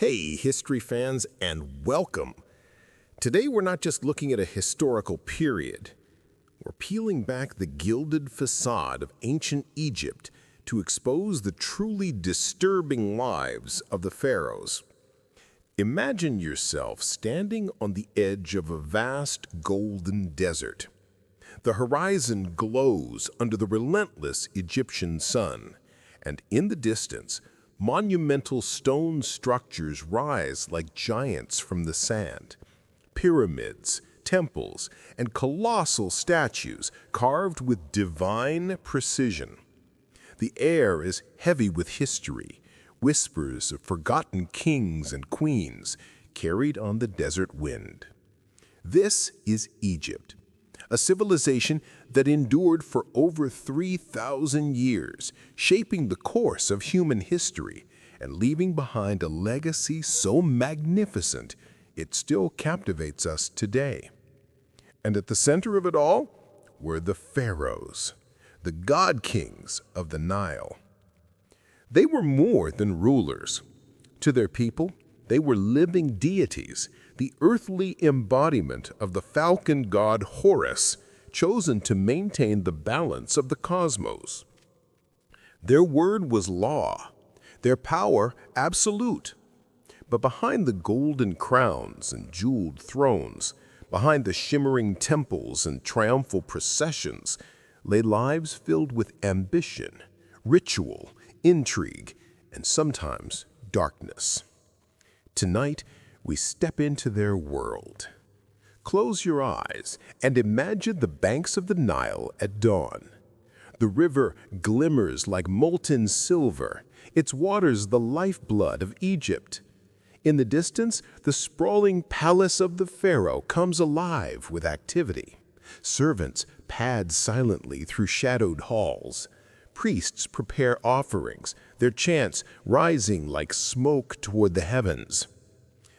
Hey, history fans, and welcome. Today we're not just looking at a historical period. We're peeling back the gilded facade of ancient Egypt to expose the truly disturbing lives of the pharaohs. Imagine yourself standing on the edge of a vast golden desert. The horizon glows under the relentless Egyptian sun, and in the distance, monumental stone structures rise like giants from the sand. Pyramids, temples, and colossal statues carved with divine precision. The air is heavy with history, whispers of forgotten kings and queens carried on the desert wind. This is Egypt, a civilization that endured for over 3,000 years, shaping the course of human history and leaving behind a legacy so magnificent it still captivates us today. And at the center of it all were the pharaohs, the god-kings of the Nile. They were more than rulers. To their people, they were living deities, the earthly embodiment of the falcon god Horus, chosen to maintain the balance of the cosmos. Their word was law, their power absolute. But behind the golden crowns and jeweled thrones, behind the shimmering temples and triumphal processions, lay lives filled with ambition, ritual, intrigue, and sometimes darkness. Tonight, we step into their world. Close your eyes and imagine the banks of the Nile at dawn. The river glimmers like molten silver, its waters the lifeblood of Egypt. In the distance, the sprawling palace of the pharaoh comes alive with activity. Servants pad silently through shadowed halls. Priests prepare offerings, their chants rising like smoke toward the heavens.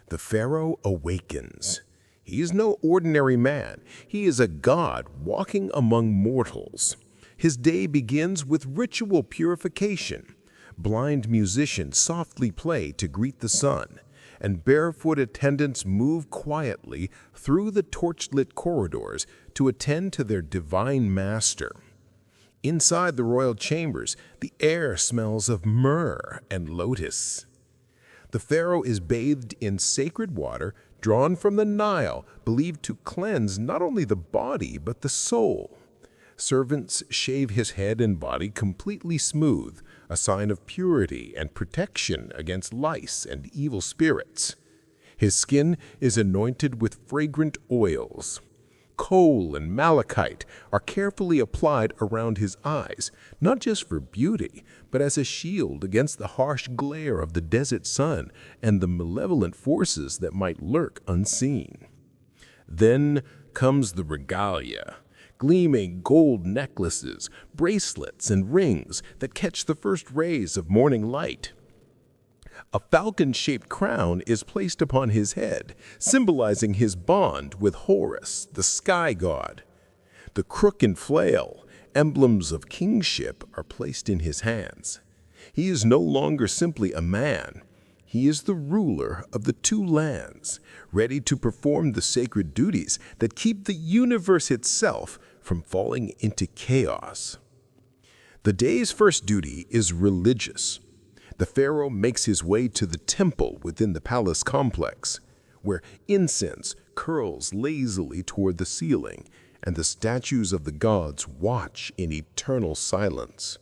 The pharaoh awakens. He is no ordinary man. He is a god walking among mortals. His day begins with ritual purification. Blind musicians softly play to greet the sun, and barefoot attendants move quietly through the torchlit corridors to attend to their divine master. Inside the royal chambers, the air smells of myrrh and lotus. The pharaoh is bathed in sacred water drawn from the Nile, believed to cleanse not only the body but the soul. Servants shave his head and body completely smooth, a sign of purity and protection against lice and evil spirits. His skin is anointed with fragrant oils. Kohl and malachite are carefully applied around his eyes, not just for beauty, but as a shield against the harsh glare of the desert sun and the malevolent forces that might lurk unseen. Then comes the regalia, gleaming gold necklaces, bracelets, and rings that catch the first rays of morning light. A falcon-shaped crown is placed upon his head, symbolizing his bond with Horus, the sky god. The crook and flail, emblems of kingship, are placed in his hands. He is no longer simply a man. He is the ruler of the two lands, ready to perform the sacred duties that keep the universe itself from falling into chaos. The day's first duty is religious. The pharaoh makes his way to the temple within the palace complex, where incense curls lazily toward the ceiling, and the statues of the gods watch in eternal silence.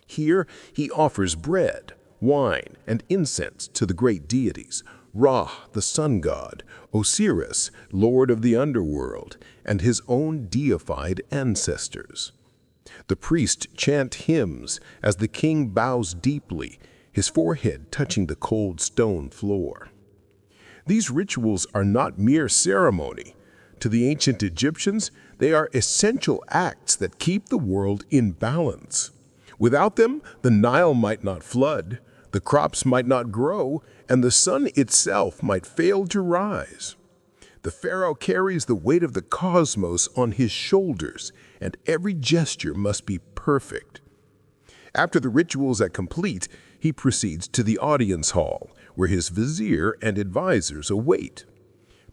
Here he offers bread, wine, and incense to the great deities, Ra, the sun god, Osiris, lord of the underworld, and his own deified ancestors. The priests chant hymns as the king bows deeply, his forehead touching the cold stone floor. These rituals are not mere ceremony. To the ancient Egyptians, they are essential acts that keep the world in balance. Without them, the Nile might not flood, the crops might not grow, and the sun itself might fail to rise. The pharaoh carries the weight of the cosmos on his shoulders, and every gesture must be perfect. After the rituals are complete, he proceeds to the audience hall, where his vizier and advisors await.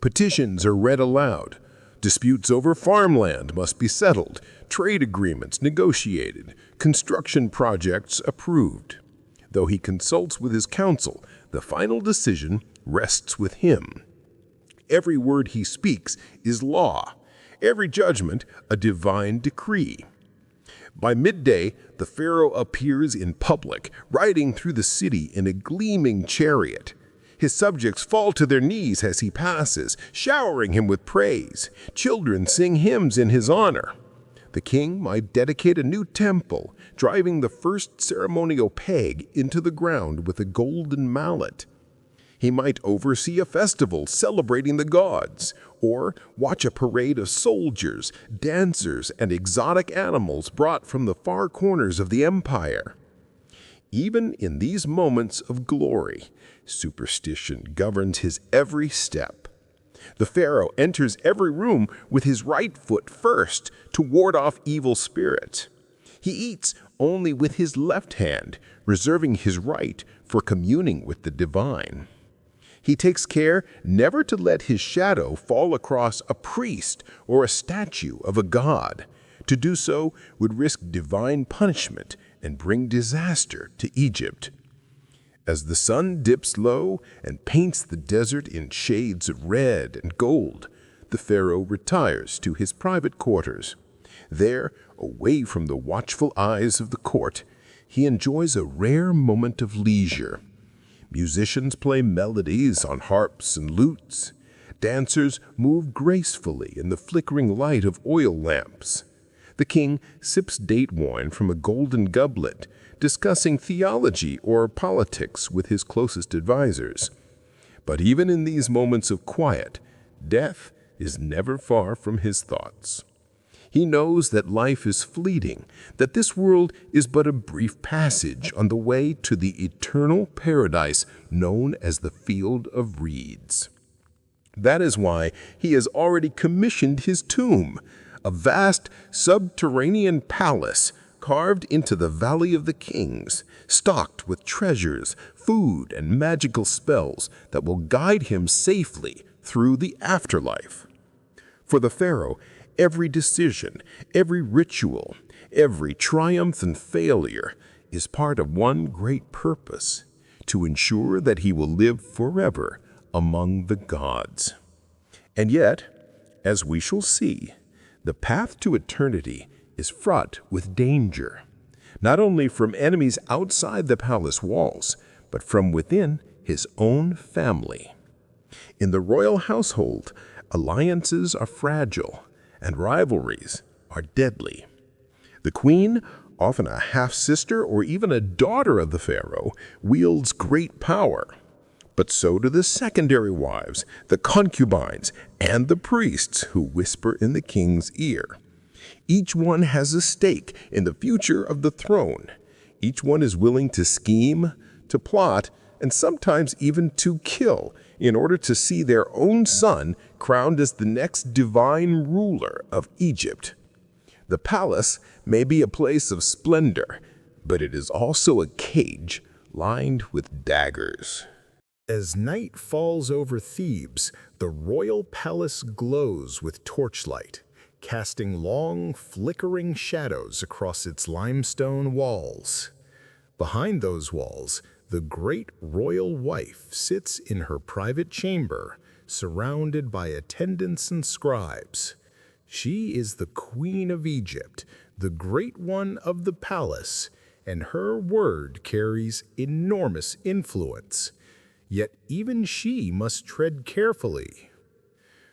Petitions are read aloud. Disputes over farmland must be settled, trade agreements negotiated, construction projects approved. Though he consults with his council, the final decision rests with him. Every word he speaks is law, every judgment a divine decree. By midday, the pharaoh appears in public, riding through the city in a gleaming chariot. His subjects fall to their knees as he passes, showering him with praise. Children sing hymns in his honor. The king might dedicate a new temple, driving the first ceremonial peg into the ground with a golden mallet. He might oversee a festival celebrating the gods, or watch a parade of soldiers, dancers, and exotic animals brought from the far corners of the empire. Even in these moments of glory, superstition governs his every step. The pharaoh enters every room with his right foot first to ward off evil spirits. He eats only with his left hand, reserving his right for communing with the divine. He takes care never to let his shadow fall across a priest or a statue of a god. To do so would risk divine punishment and bring disaster to Egypt. As the sun dips low and paints the desert in shades of red and gold, the pharaoh retires to his private quarters. There, away from the watchful eyes of the court, he enjoys a rare moment of leisure. Musicians play melodies on harps and lutes. Dancers move gracefully in the flickering light of oil lamps. The king sips date wine from a golden goblet, discussing theology or politics with his closest advisors. But even in these moments of quiet, death is never far from his thoughts. He knows that life is fleeting, that this world is but a brief passage on the way to the eternal paradise known as the Field of Reeds. That is why he has already commissioned his tomb, a vast subterranean palace carved into the Valley of the Kings, stocked with treasures, food, and magical spells that will guide him safely through the afterlife. For the pharaoh, every decision, every ritual, every triumph and failure is part of one great purpose: to ensure that he will live forever among the gods. And yet, as we shall see, the path to eternity is fraught with danger, not only from enemies outside the palace walls, but from within his own family. In the royal household, alliances are fragile, and rivalries are deadly. The queen, often a half-sister or even a daughter of the pharaoh, wields great power. But so do the secondary wives, the concubines, and the priests who whisper in the king's ear. Each one has a stake in the future of the throne. Each one is willing to scheme, to plot, and sometimes even to kill in order to see their own son crowned as the next divine ruler of Egypt. The palace may be a place of splendor, but it is also a cage lined with daggers. As night falls over Thebes, the royal palace glows with torchlight, casting long, flickering shadows across its limestone walls. Behind those walls, the great royal wife sits in her private chamber, surrounded by attendants and scribes. She is the Queen of Egypt, the Great One of the palace, and her word carries enormous influence. Yet even she must tread carefully.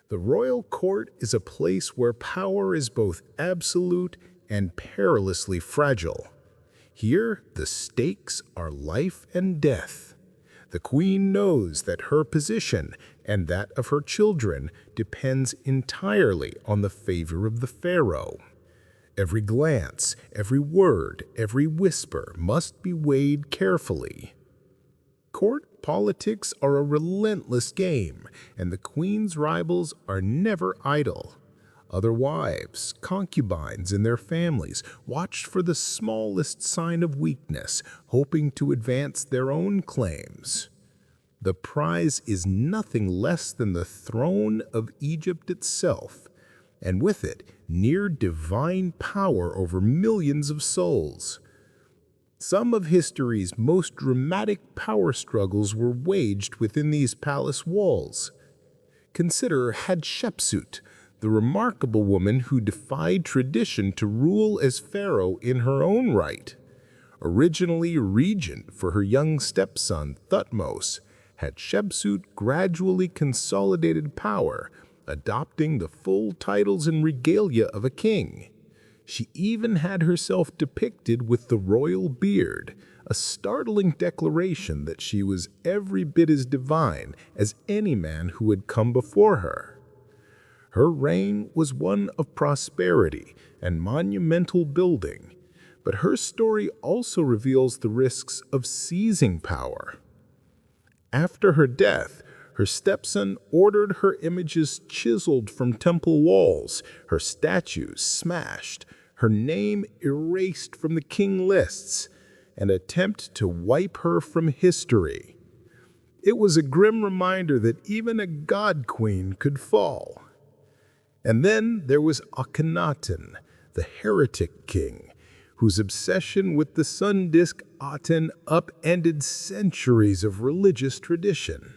The royal court is a place where power is both absolute and perilously fragile. Here, the stakes are life and death. The queen knows that her position and that of her children depends entirely on the favor of the pharaoh. Every glance, every word, every whisper must be weighed carefully. Court politics are a relentless game, and the queen's rivals are never idle. Other wives, concubines, and their families watched for the smallest sign of weakness, hoping to advance their own claims. The prize is nothing less than the throne of Egypt itself, and with it, near divine power over millions of souls. Some of history's most dramatic power struggles were waged within these palace walls. Consider Hatshepsut, the remarkable woman who defied tradition to rule as pharaoh in her own right. Originally regent for her young stepson Thutmose, Hatshepsut gradually consolidated power, adopting the full titles and regalia of a king. She even had herself depicted with the royal beard, a startling declaration that she was every bit as divine as any man who had come before her. Her reign was one of prosperity and monumental building, but her story also reveals the risks of seizing power. After her death, her stepson ordered her images chiseled from temple walls, her statues smashed, her name erased from the king lists, an attempt to wipe her from history. It was a grim reminder that even a god queen could fall. And then there was Akhenaten, the heretic king, whose obsession with the sun disk Aten upended centuries of religious tradition.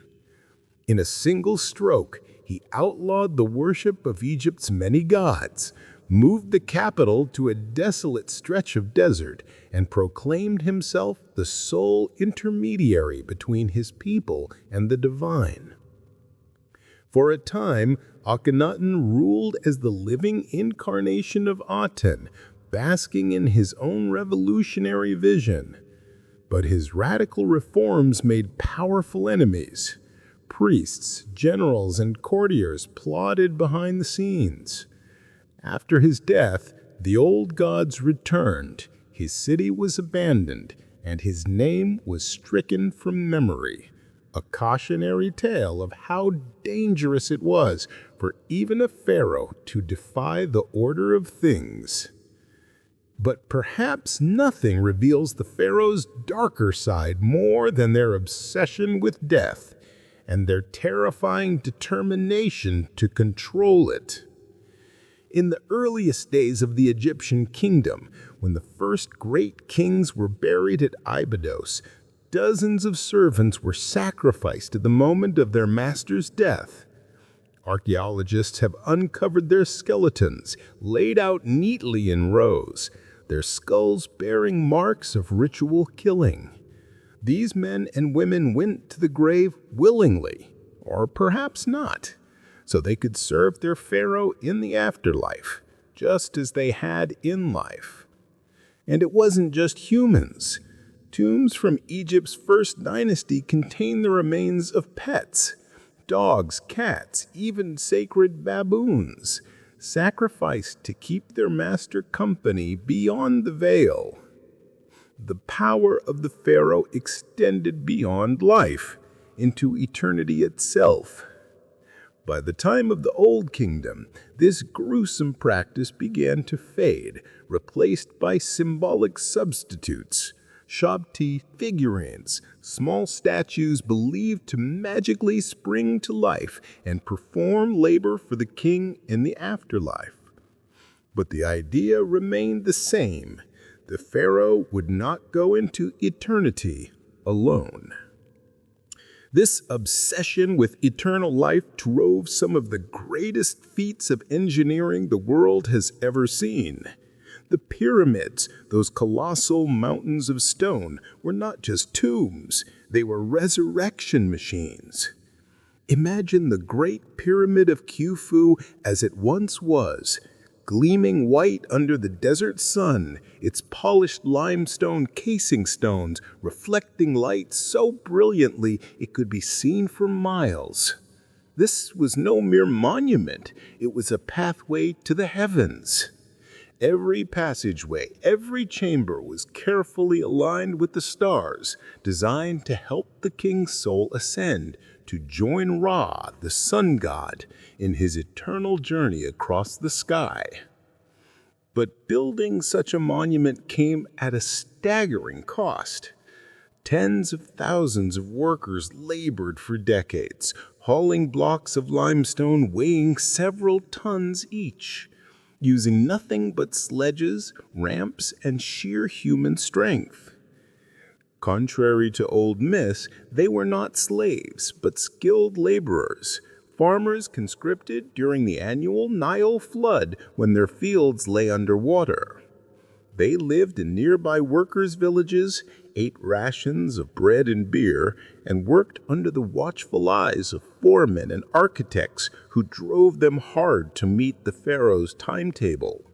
In a single stroke, he outlawed the worship of Egypt's many gods, moved the capital to a desolate stretch of desert, and proclaimed himself the sole intermediary between his people and the divine. For a time, Akhenaten ruled as the living incarnation of Aten, basking in his own revolutionary vision. But his radical reforms made powerful enemies. Priests, generals, and courtiers plotted behind the scenes. After his death, the old gods returned, his city was abandoned, and his name was stricken from memory. A cautionary tale of how dangerous it was for even a pharaoh to defy the order of things. But perhaps nothing reveals the pharaoh's darker side more than their obsession with death and their terrifying determination to control it. In the earliest days of the Egyptian kingdom, when the first great kings were buried at Abydos, dozens of servants were sacrificed at the moment of their master's death. Archaeologists have uncovered their skeletons, laid out neatly in rows, their skulls bearing marks of ritual killing. These men and women went to the grave willingly, or perhaps not, so they could serve their pharaoh in the afterlife, just as they had in life. And it wasn't just humans. Tombs from Egypt's first dynasty contain the remains of pets, dogs, cats, even sacred baboons, sacrificed to keep their master company beyond the veil. The power of the pharaoh extended beyond life, into eternity itself. By the time of the Old Kingdom, this gruesome practice began to fade, replaced by symbolic substitutes. Shabti figurines, small statues believed to magically spring to life and perform labor for the king in the afterlife. But the idea remained the same. The pharaoh would not go into eternity alone. This obsession with eternal life drove some of the greatest feats of engineering the world has ever seen. The pyramids, those colossal mountains of stone, were not just tombs, they were resurrection machines. Imagine the Great Pyramid of Khufu as it once was, gleaming white under the desert sun, its polished limestone casing stones reflecting light so brilliantly it could be seen for miles. This was no mere monument, it was a pathway to the heavens. Every passageway, every chamber was carefully aligned with the stars, designed to help the king's soul ascend, to join Ra, the sun god, in his eternal journey across the sky. But building such a monument came at a staggering cost. Tens of thousands of workers labored for decades, hauling blocks of limestone weighing several tons each, using nothing but sledges, ramps, and sheer human strength. Contrary to old myths, they were not slaves, but skilled laborers, farmers conscripted during the annual Nile flood when their fields lay underwater. They lived in nearby workers' villages, ate rations of bread and beer, and worked under the watchful eyes of foremen and architects who drove them hard to meet the pharaoh's timetable.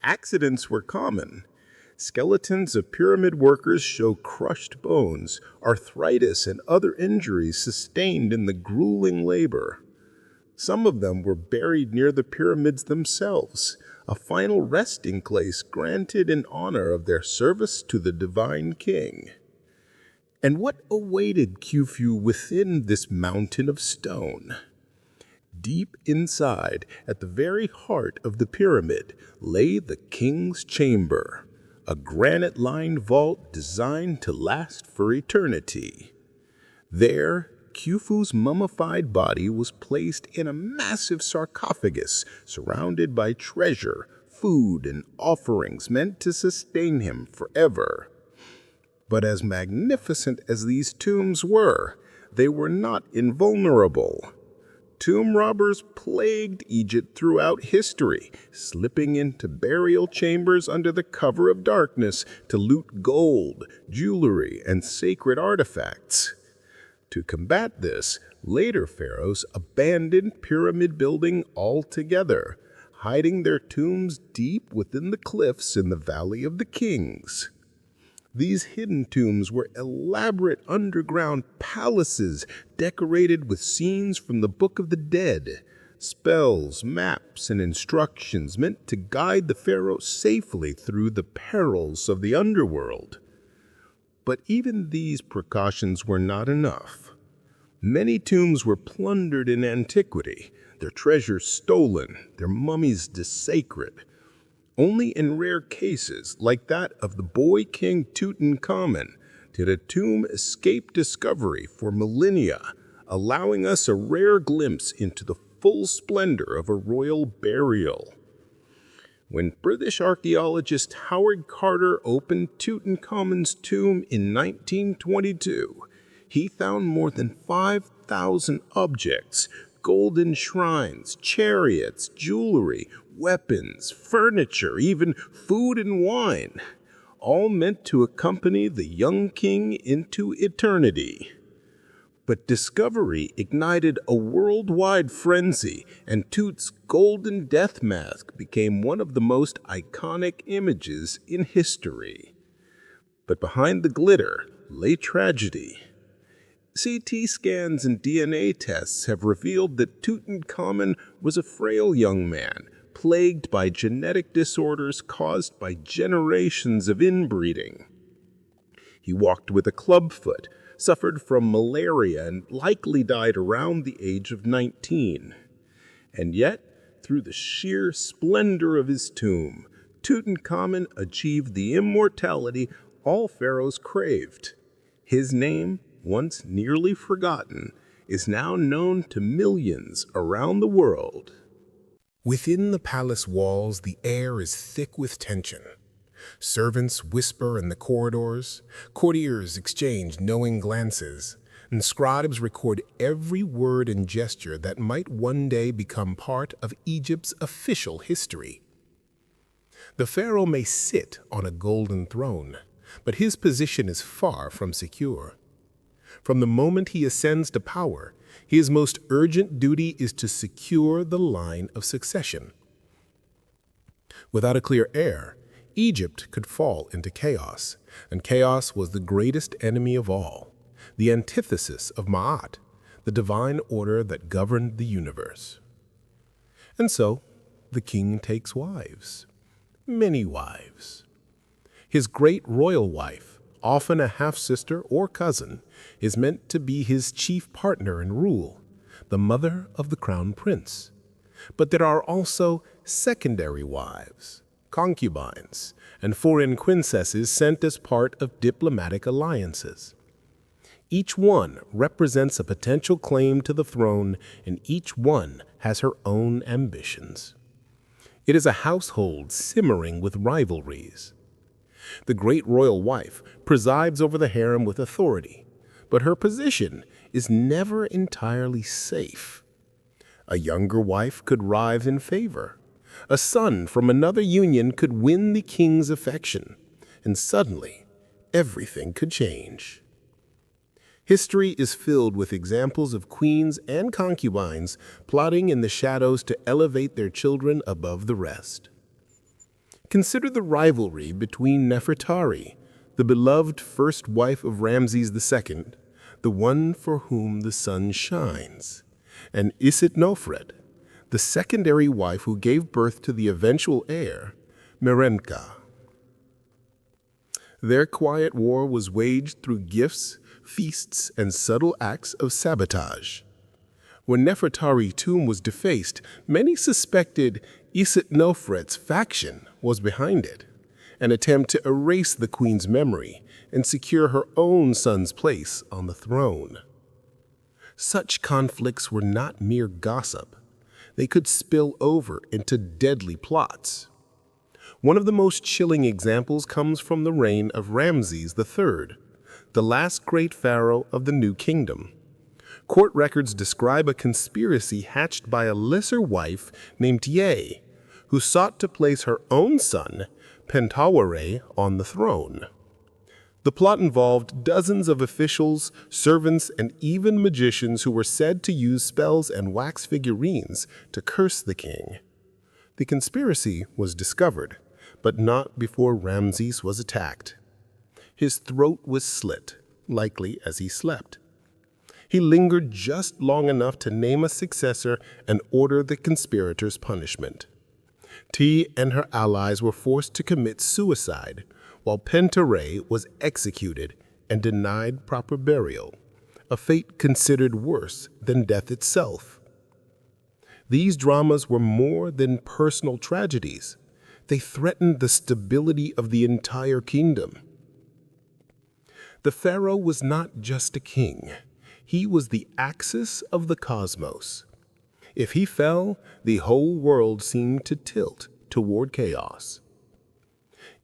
Accidents were common. Skeletons of pyramid workers show crushed bones, arthritis, and other injuries sustained in the grueling labor. Some of them were buried near the pyramids themselves, a final resting place granted in honor of their service to the divine king. And what awaited Khufu within this mountain of stone? Deep inside, at the very heart of the pyramid, lay the king's chamber, a granite-lined vault designed to last for eternity. There, Khufu's mummified body was placed in a massive sarcophagus surrounded by treasure, food, and offerings meant to sustain him forever. But as magnificent as these tombs were, they were not invulnerable. Tomb robbers plagued Egypt throughout history, slipping into burial chambers under the cover of darkness to loot gold, jewelry, and sacred artifacts. To combat this, later pharaohs abandoned pyramid building altogether, hiding their tombs deep within the cliffs in the Valley of the Kings. These hidden tombs were elaborate underground palaces decorated with scenes from the Book of the Dead, spells, maps, and instructions meant to guide the pharaoh safely through the perils of the underworld. But even these precautions were not enough. Many tombs were plundered in antiquity, their treasures stolen, their mummies desecrated. Only in rare cases, like that of the boy king Tutankhamun, did a tomb escape discovery for millennia, allowing us a rare glimpse into the full splendor of a royal burial. When British archaeologist Howard Carter opened Tutankhamun's tomb in 1922, he found more than 5,000 objects, golden shrines, chariots, jewelry, weapons, furniture, even food and wine, all meant to accompany the young king into eternity. But discovery ignited a worldwide frenzy, and Tut's golden death mask became one of the most iconic images in history. But behind the glitter lay tragedy. CT scans and DNA tests have revealed that Tutankhamun was a frail young man, plagued by genetic disorders caused by generations of inbreeding. He walked with a clubfoot, suffered from malaria, and likely died around the age of 19. And yet, through the sheer splendor of his tomb, Tutankhamun achieved the immortality all pharaohs craved. His name, once nearly forgotten, is now known to millions around the world. Within the palace walls, the air is thick with tension. Servants whisper in the corridors, courtiers exchange knowing glances, and scribes record every word and gesture that might one day become part of Egypt's official history. The pharaoh may sit on a golden throne, but his position is far from secure. From the moment he ascends to power, his most urgent duty is to secure the line of succession. Without a clear heir, Egypt could fall into chaos, and chaos was the greatest enemy of all, the antithesis of Ma'at, the divine order that governed the universe. And so, the king takes wives, many wives. His great royal wife, often a half-sister or cousin, is meant to be his chief partner in rule, the mother of the crown prince. But there are also secondary wives, concubines, and foreign princesses sent as part of diplomatic alliances. Each one represents a potential claim to the throne, and each one has her own ambitions. It is a household simmering with rivalries. The great royal wife presides over the harem with authority, but her position is never entirely safe. A younger wife could rise in favor. A son from another union could win the king's affection, and suddenly everything could change. History is filled with examples of queens and concubines plotting in the shadows to elevate their children above the rest. Consider the rivalry between Nefertari, the beloved first wife of Ramses II, the one for whom the sun shines, and Isitnofret, the secondary wife who gave birth to the eventual heir, Merenka. Their quiet war was waged through gifts, feasts, and subtle acts of sabotage. When Nefertari's tomb was defaced, many suspected Isitnofret's faction was behind it, an attempt to erase the queen's memory and secure her own son's place on the throne. Such conflicts were not mere gossip. They could spill over into deadly plots. One of the most chilling examples comes from the reign of Ramses III, the last great pharaoh of the New Kingdom. Court records describe a conspiracy hatched by a lesser wife named Ye, who sought to place her own son, Pentaweret, on the throne. The plot involved dozens of officials, servants, and even magicians who were said to use spells and wax figurines to curse the king. The conspiracy was discovered, but not before Ramses was attacked. His throat was slit, likely as he slept. He lingered just long enough to name a successor and order the conspirators' punishment. T and her allies were forced to commit suicide, while Pentaweret was executed and denied proper burial, a fate considered worse than death itself. These dramas were more than personal tragedies. They threatened the stability of the entire kingdom. The pharaoh was not just a king. He was the axis of the cosmos. If he fell, the whole world seemed to tilt toward chaos.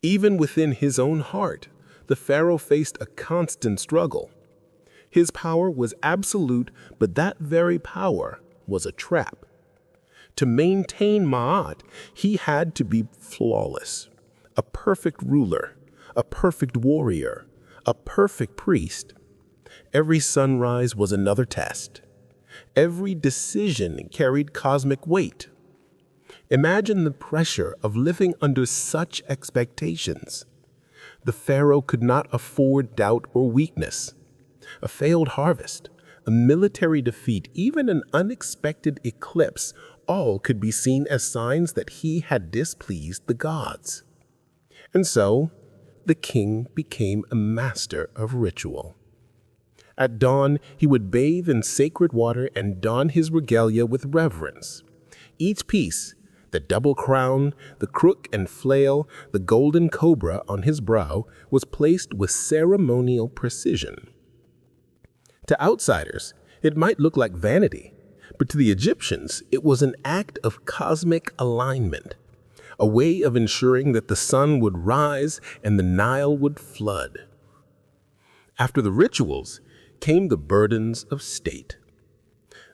Even within his own heart, the pharaoh faced a constant struggle. His power was absolute, but that very power was a trap. To maintain Ma'at, he had to be flawless, a perfect ruler, a perfect warrior, a perfect priest. Every sunrise was another test. Every decision carried cosmic weight. Imagine the pressure of living under such expectations. The pharaoh could not afford doubt or weakness. A failed harvest, a military defeat, even an unexpected eclipse, all could be seen as signs that he had displeased the gods. And so, the king became a master of ritual. At dawn, he would bathe in sacred water and don his regalia with reverence. Each piece, the double crown, the crook and flail, the golden cobra on his brow, was placed with ceremonial precision. To outsiders, it might look like vanity, but to the Egyptians, it was an act of cosmic alignment, a way of ensuring that the sun would rise and the Nile would flood. After the rituals came the burdens of state.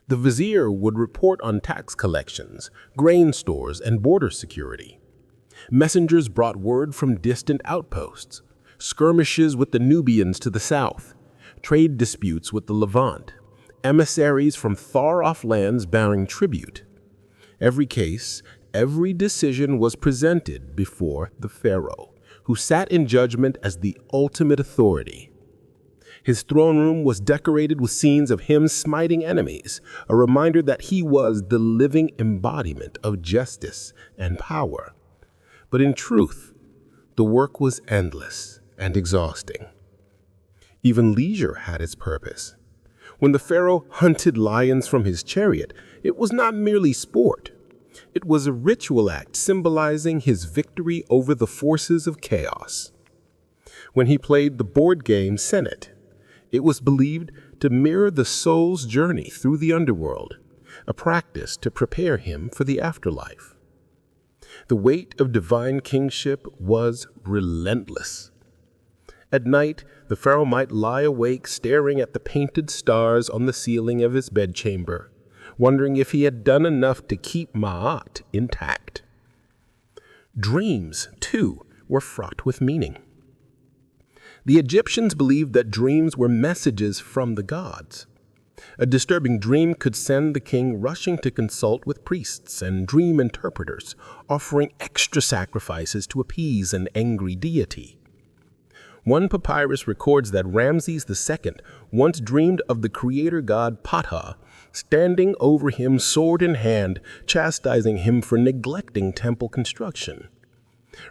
The vizier would report on tax collections, grain stores, and border security. Messengers brought word from distant outposts, skirmishes with the Nubians to the south, trade disputes with the Levant, emissaries from far-off lands bearing tribute. Every case, every decision was presented before the pharaoh, who sat in judgment as the ultimate authority. His throne room was decorated with scenes of him smiting enemies, a reminder that he was the living embodiment of justice and power. But in truth, the work was endless and exhausting. Even leisure had its purpose. When the pharaoh hunted lions from his chariot, it was not merely sport. It was a ritual act symbolizing his victory over the forces of chaos. When he played the board game Senate, it was believed to mirror the soul's journey through the underworld, a practice to prepare him for the afterlife. The weight of divine kingship was relentless. At night, the pharaoh might lie awake staring at the painted stars on the ceiling of his bedchamber, wondering if he had done enough to keep Ma'at intact. Dreams, too, were fraught with meaning. The Egyptians believed that dreams were messages from the gods. A disturbing dream could send the king rushing to consult with priests and dream interpreters, offering extra sacrifices to appease an angry deity. One papyrus records that Ramses II once dreamed of the creator god Ptah standing over him sword in hand, chastising him for neglecting temple construction.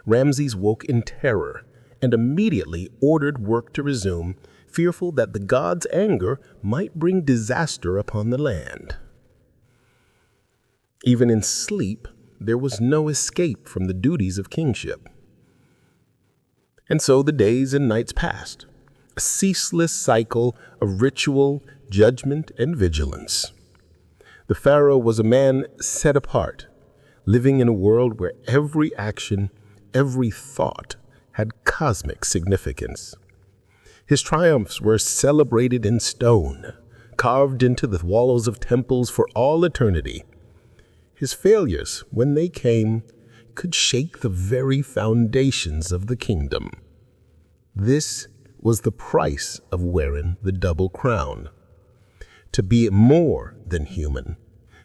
Ramses woke in terror and immediately ordered work to resume, fearful that the god's anger might bring disaster upon the land. Even in sleep, there was no escape from the duties of kingship. And so the days and nights passed, a ceaseless cycle of ritual, judgment, and vigilance. The pharaoh was a man set apart, living in a world where every action, every thought had cosmic significance. His triumphs were celebrated in stone, carved into the walls of temples for all eternity. His failures, when they came, could shake the very foundations of the kingdom. This was the price of wearing the double crown. To be more than human,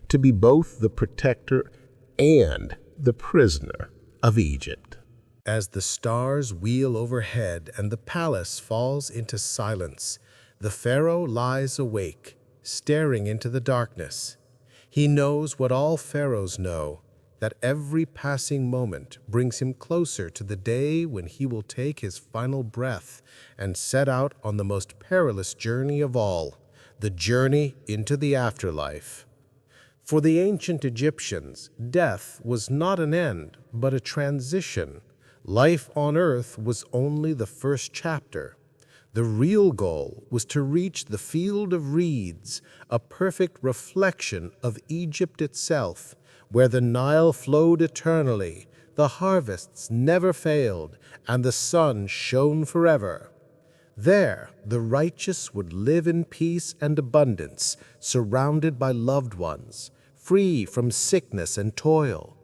to be both the protector and the prisoner of Egypt. As the stars wheel overhead and the palace falls into silence, the pharaoh lies awake, staring into the darkness. He knows what all pharaohs know, that every passing moment brings him closer to the day when he will take his final breath and set out on the most perilous journey of all, the journey into the afterlife. For the ancient Egyptians, death was not an end, but a transition. Life on earth was only the first chapter. The real goal was to reach the field of reeds, a perfect reflection of Egypt itself, where the Nile flowed eternally, the harvests never failed, and the sun shone forever. There, the righteous would live in peace and abundance, surrounded by loved ones, free from sickness and toil.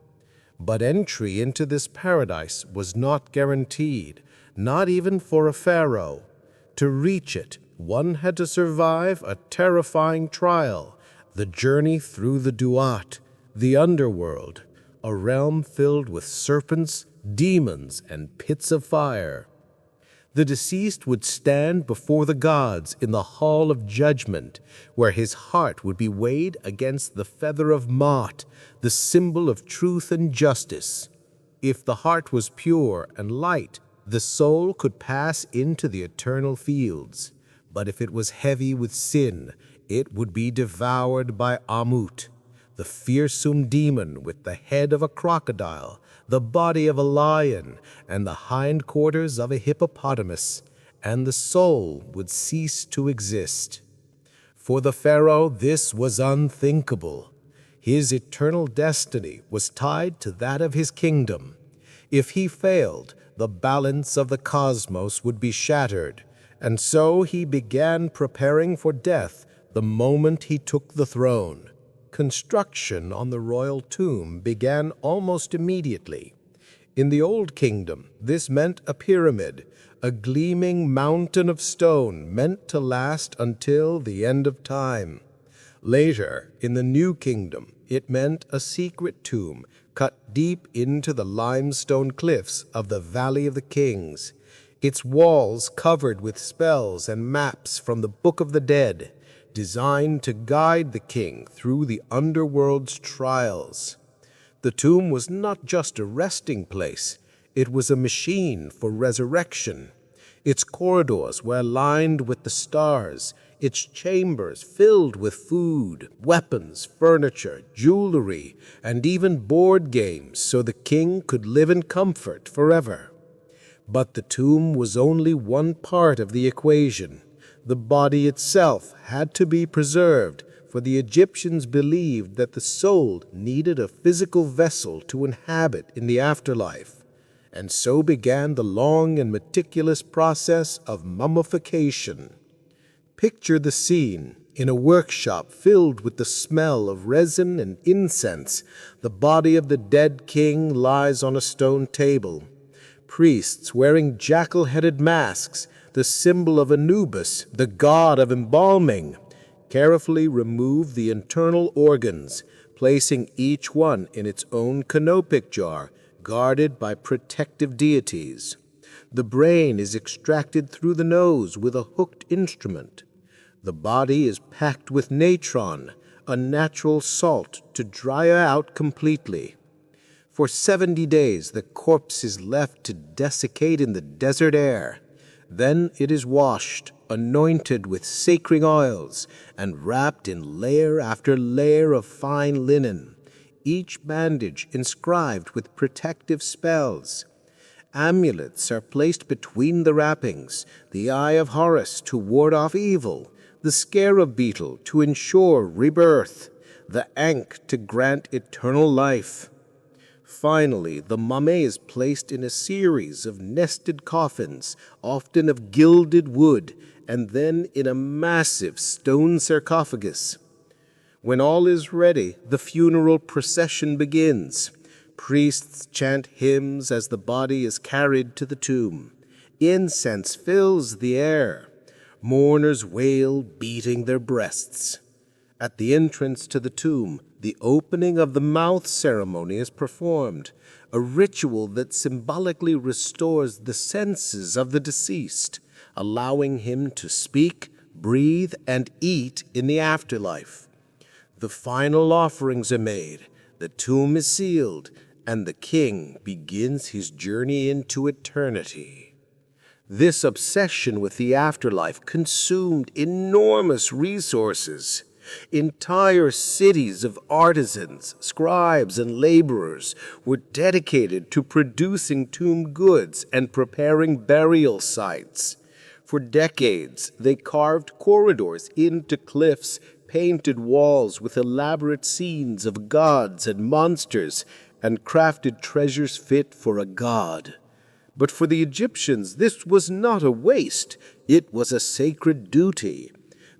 But entry into this paradise was not guaranteed, not even for a pharaoh. To reach it, one had to survive a terrifying trial, the journey through the Duat, the underworld, a realm filled with serpents, demons, and pits of fire. The deceased would stand before the gods in the hall of judgment, where his heart would be weighed against the feather of Ma'at, the symbol of truth and justice. If the heart was pure and light, the soul could pass into the eternal fields. But if it was heavy with sin, it would be devoured by Amut, the fearsome demon with the head of a crocodile, the body of a lion, and the hindquarters of a hippopotamus, and the soul would cease to exist. For the pharaoh, this was unthinkable. His eternal destiny was tied to that of his kingdom. If he failed, the balance of the cosmos would be shattered, and so he began preparing for death the moment he took the throne. Construction on the royal tomb began almost immediately. In the Old Kingdom, this meant a pyramid, a gleaming mountain of stone meant to last until the end of time. Later, in the New Kingdom, it meant a secret tomb cut deep into the limestone cliffs of the Valley of the Kings, its walls covered with spells and maps from the Book of the Dead, designed to guide the king through the underworld's trials. The tomb was not just a resting place, it was a machine for resurrection. Its corridors were lined with the stars, its chambers filled with food, weapons, furniture, jewelry, and even board games so the king could live in comfort forever. But the tomb was only one part of the equation. The body itself had to be preserved, for the Egyptians believed that the soul needed a physical vessel to inhabit in the afterlife. And so began the long and meticulous process of mummification. Picture the scene. In a workshop filled with the smell of resin and incense, the body of the dead king lies on a stone table. Priests wearing jackal-headed masks, the symbol of Anubis, the god of embalming, carefully remove the internal organs, placing each one in its own canopic jar, guarded by protective deities. The brain is extracted through the nose with a hooked instrument. The body is packed with natron, a natural salt, to dry out completely. For 70 days the corpse is left to desiccate in the desert air. Then it is washed, anointed with sacred oils, and wrapped in layer after layer of fine linen, each bandage inscribed with protective spells. Amulets are placed between the wrappings, the eye of Horus to ward off evil, the scarab beetle to ensure rebirth, the ankh to grant eternal life. Finally, the mummy is placed in a series of nested coffins, often of gilded wood, and then in a massive stone sarcophagus. When all is ready, the funeral procession begins. Priests chant hymns as the body is carried to the tomb. Incense fills the air. Mourners wail, beating their breasts. At the entrance to the tomb, the opening of the mouth ceremony is performed, a ritual that symbolically restores the senses of the deceased, allowing him to speak, breathe, and eat in the afterlife. The final offerings are made, the tomb is sealed, and the king begins his journey into eternity. This obsession with the afterlife consumed enormous resources. Entire cities of artisans, scribes, and laborers were dedicated to producing tomb goods and preparing burial sites. For decades, they carved corridors into cliffs, painted walls with elaborate scenes of gods and monsters, and crafted treasures fit for a god. But for the Egyptians, this was not a waste. It was a sacred duty.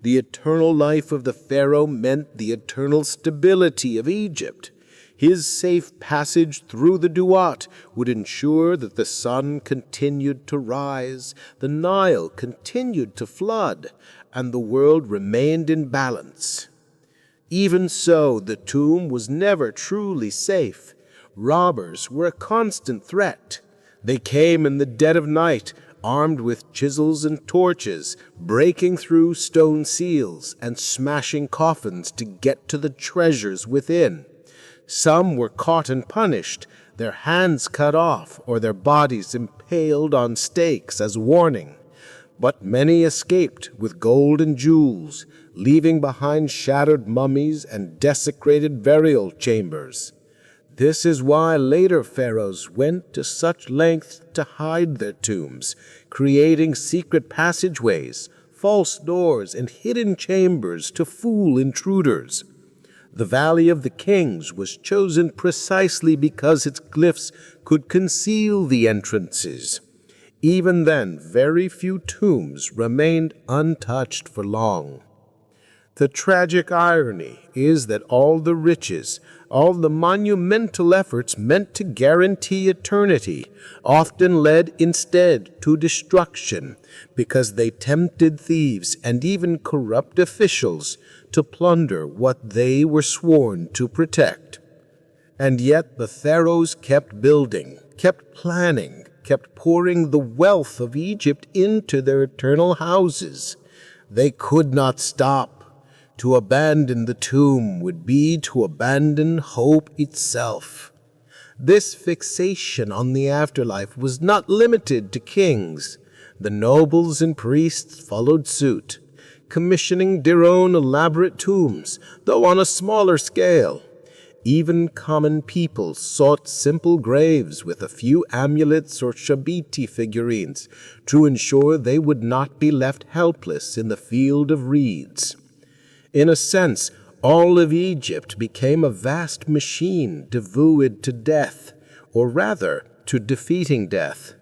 The eternal life of the pharaoh meant the eternal stability of Egypt. His safe passage through the Duat would ensure that the sun continued to rise, the Nile continued to flood, and the world remained in balance. Even so, the tomb was never truly safe. Robbers were a constant threat. They came in the dead of night, armed with chisels and torches, breaking through stone seals and smashing coffins to get to the treasures within. Some were caught and punished, their hands cut off or their bodies impaled on stakes as warning. But many escaped with gold and jewels, leaving behind shattered mummies and desecrated burial chambers. This is why later pharaohs went to such lengths to hide their tombs, creating secret passageways, false doors, and hidden chambers to fool intruders. The Valley of the Kings was chosen precisely because its glyphs could conceal the entrances. Even then, very few tombs remained untouched for long. The tragic irony is that all the riches, all the monumental efforts meant to guarantee eternity, often led instead to destruction because they tempted thieves and even corrupt officials to plunder what they were sworn to protect. And yet the pharaohs kept building, kept planning, kept pouring the wealth of Egypt into their eternal houses. They could not stop. To abandon the tomb would be to abandon hope itself. This fixation on the afterlife was not limited to kings. The nobles and priests followed suit. commissioning their own elaborate tombs, though on a smaller scale. Even common people sought simple graves with a few amulets or shabiti figurines to ensure they would not be left helpless in the field of reeds. In a sense, all of Egypt became a vast machine devoted to death, or rather, to defeating death.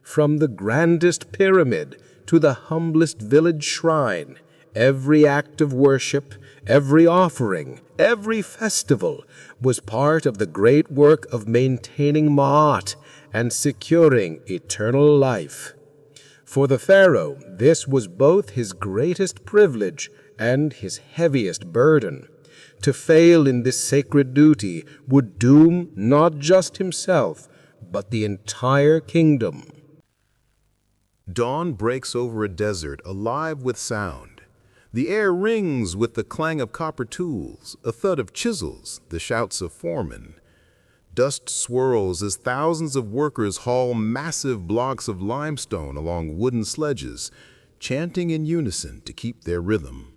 From the grandest pyramid to the humblest village shrine, every act of worship, every offering, every festival was part of the great work of maintaining Ma'at and securing eternal life. For the pharaoh, this was both his greatest privilege and his heaviest burden. To fail in this sacred duty would doom not just himself, but the entire kingdom. Dawn breaks over a desert alive with sound. The air rings with the clang of copper tools, a thud of chisels, the shouts of foremen. Dust swirls as thousands of workers haul massive blocks of limestone along wooden sledges, chanting in unison to keep their rhythm.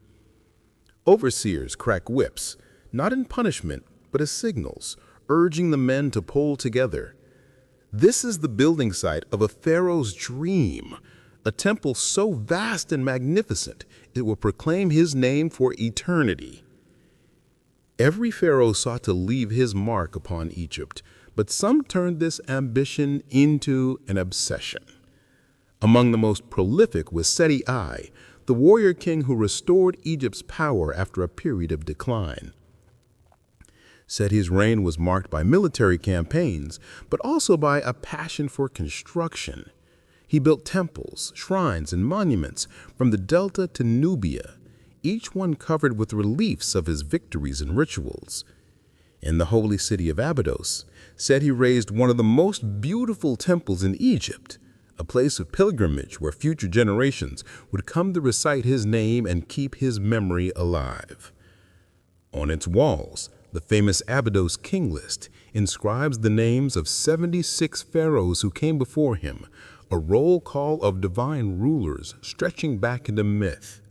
Overseers crack whips, not in punishment, but as signals, urging the men to pull together. This is the building site of a pharaoh's dream, a temple so vast and magnificent it will proclaim his name for eternity. Every pharaoh sought to leave his mark upon Egypt, but some turned this ambition into an obsession. Among the most prolific was Seti I, the warrior king who restored Egypt's power after a period of decline. Seti's reign was marked by military campaigns, but also by a passion for construction. He built temples, shrines, and monuments from the Delta to Nubia, each one covered with reliefs of his victories and rituals. In the holy city of Abydos, Seti raised one of the most beautiful temples in Egypt, a place of pilgrimage where future generations would come to recite his name and keep his memory alive. On its walls, the famous Abydos King List inscribes the names of 76 pharaohs who came before him, a roll call of divine rulers stretching back into myth.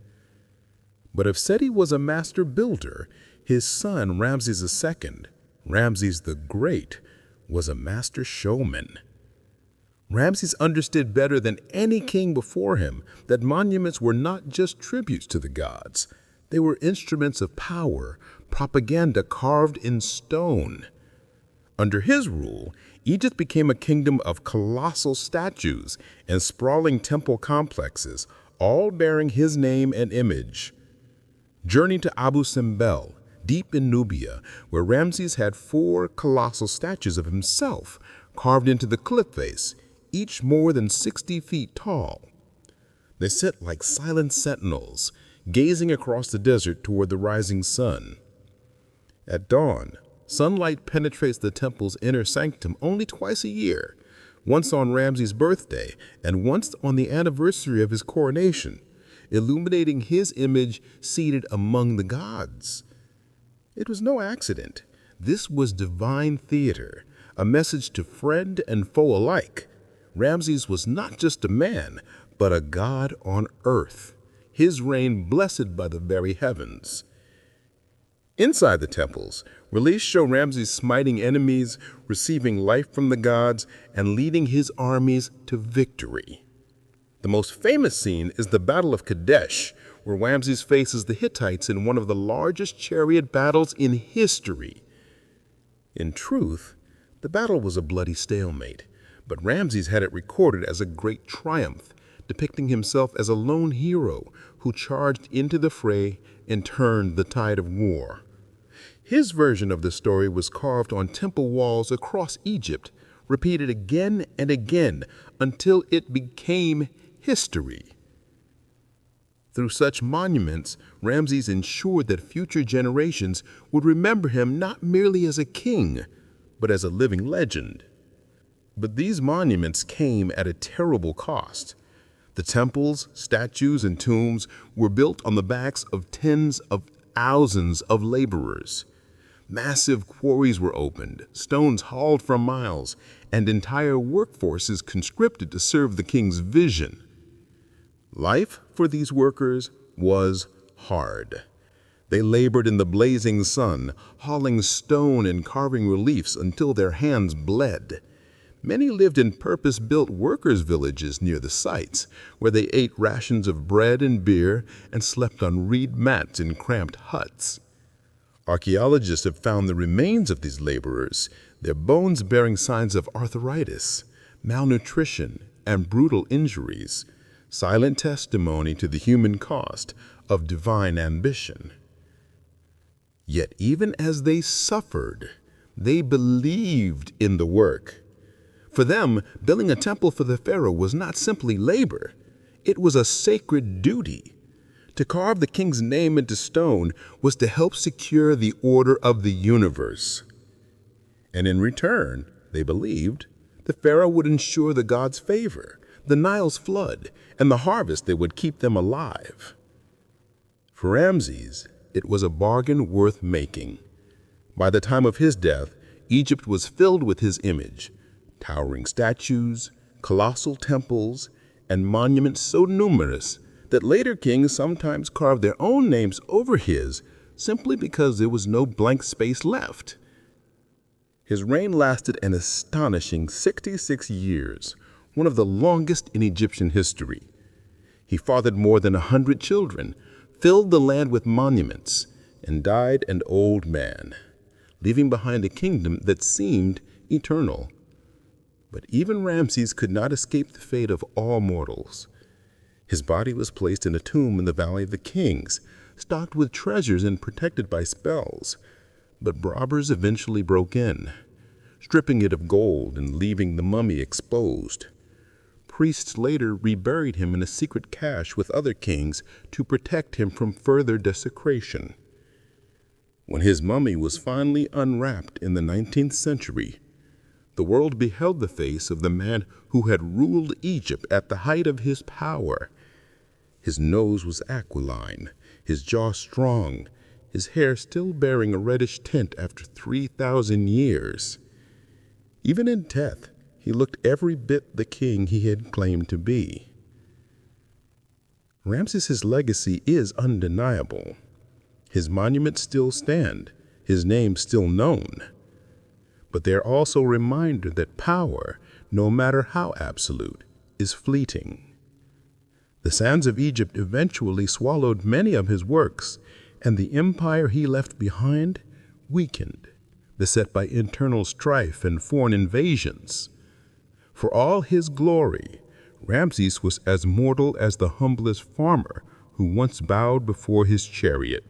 But if Seti was a master builder, his son Ramses II, Ramses the Great, was a master showman. Ramses understood better than any king before him that monuments were not just tributes to the gods. They were instruments of power, propaganda carved in stone. Under his rule, Egypt became a kingdom of colossal statues and sprawling temple complexes, all bearing his name and image. Journey to Abu Simbel, deep in Nubia, where Ramses had 4 colossal statues of himself carved into the cliff face, each more than 60 feet tall. They sit like silent sentinels, gazing across the desert toward the rising sun. At dawn, sunlight penetrates the temple's inner sanctum only twice a year, once on Ramses' birthday and once on the anniversary of his coronation, illuminating his image seated among the gods. It was no accident. This was divine theater, a message to friend and foe alike. Ramses was not just a man, but a god on earth, his reign blessed by the very heavens. Inside the temples, reliefs show Ramses smiting enemies, receiving life from the gods, and leading his armies to victory. The most famous scene is the Battle of Kadesh, where Ramses faces the Hittites in one of the largest chariot battles in history. In truth, the battle was a bloody stalemate, but Ramses had it recorded as a great triumph, depicting himself as a lone hero who charged into the fray and turned the tide of war. His version of the story was carved on temple walls across Egypt, repeated again and again until it became history. Through such monuments, Ramses ensured that future generations would remember him not merely as a king, but as a living legend. But these monuments came at a terrible cost. The temples, statues, and tombs were built on the backs of tens of thousands of laborers. Massive quarries were opened, stones hauled from miles, and entire workforces conscripted to serve the king's vision. Life for these workers was hard. They labored in the blazing sun, hauling stone and carving reliefs until their hands bled. Many lived in purpose-built workers' villages near the sites, where they ate rations of bread and beer and slept on reed mats in cramped huts. Archaeologists have found the remains of these laborers, their bones bearing signs of arthritis, malnutrition, and brutal injuries, silent testimony to the human cost of divine ambition. Yet even as they suffered, they believed in the work. For them, building a temple for the pharaoh was not simply labor. It was a sacred duty. To carve the king's name into stone was to help secure the order of the universe. And in return, they believed, the pharaoh would ensure the gods' favor, the Nile's flood, and the harvest that would keep them alive. For Ramses, it was a bargain worth making. By the time of his death, Egypt was filled with his image, towering statues, colossal temples, and monuments so numerous that later kings sometimes carved their own names over his simply because there was no blank space left. His reign lasted an astonishing 66 years, one of the longest in Egyptian history. He fathered more than 100 children, filled the land with monuments, and died an old man, leaving behind a kingdom that seemed eternal. But even Ramses could not escape the fate of all mortals. His body was placed in a tomb in the Valley of the Kings, stocked with treasures and protected by spells. But robbers eventually broke in, stripping it of gold and leaving the mummy exposed. Priests later reburied him in a secret cache with other kings to protect him from further desecration. When his mummy was finally unwrapped in the 19th century, the world beheld the face of the man who had ruled Egypt at the height of his power. His nose was aquiline, his jaw strong, his hair still bearing a reddish tint after 3,000 years. Even in death, he looked every bit the king he had claimed to be. Ramses's legacy is undeniable. His monuments still stand, his name still known. But they're also a reminder that power, no matter how absolute, is fleeting. The sands of Egypt eventually swallowed many of his works, and the empire he left behind weakened, beset by internal strife and foreign invasions. For all his glory, Ramses was as mortal as the humblest farmer who once bowed before his chariot.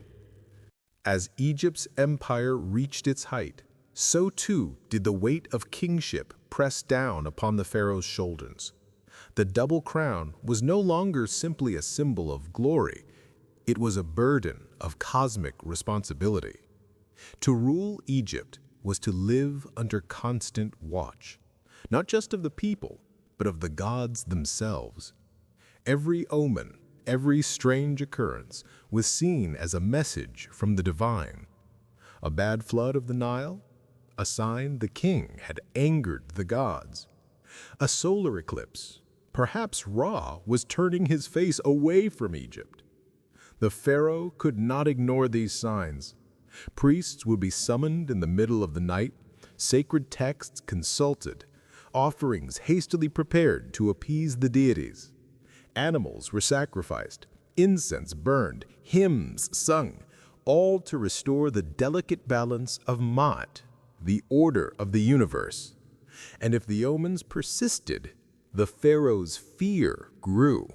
As Egypt's empire reached its height, so too did the weight of kingship press down upon the pharaoh's shoulders. The double crown was no longer simply a symbol of glory, it was a burden of cosmic responsibility. To rule Egypt was to live under constant watch, not just of the people, but of the gods themselves. Every omen, every strange occurrence was seen as a message from the divine. A bad flood of the Nile? A sign the king had angered the gods. A solar eclipse? Perhaps Ra was turning his face away from Egypt. The pharaoh could not ignore these signs. Priests would be summoned in the middle of the night, sacred texts consulted, offerings hastily prepared to appease the deities. Animals were sacrificed, incense burned, hymns sung, all to restore the delicate balance of Ma'at, the order of the universe. And if the omens persisted, the pharaoh's fear grew.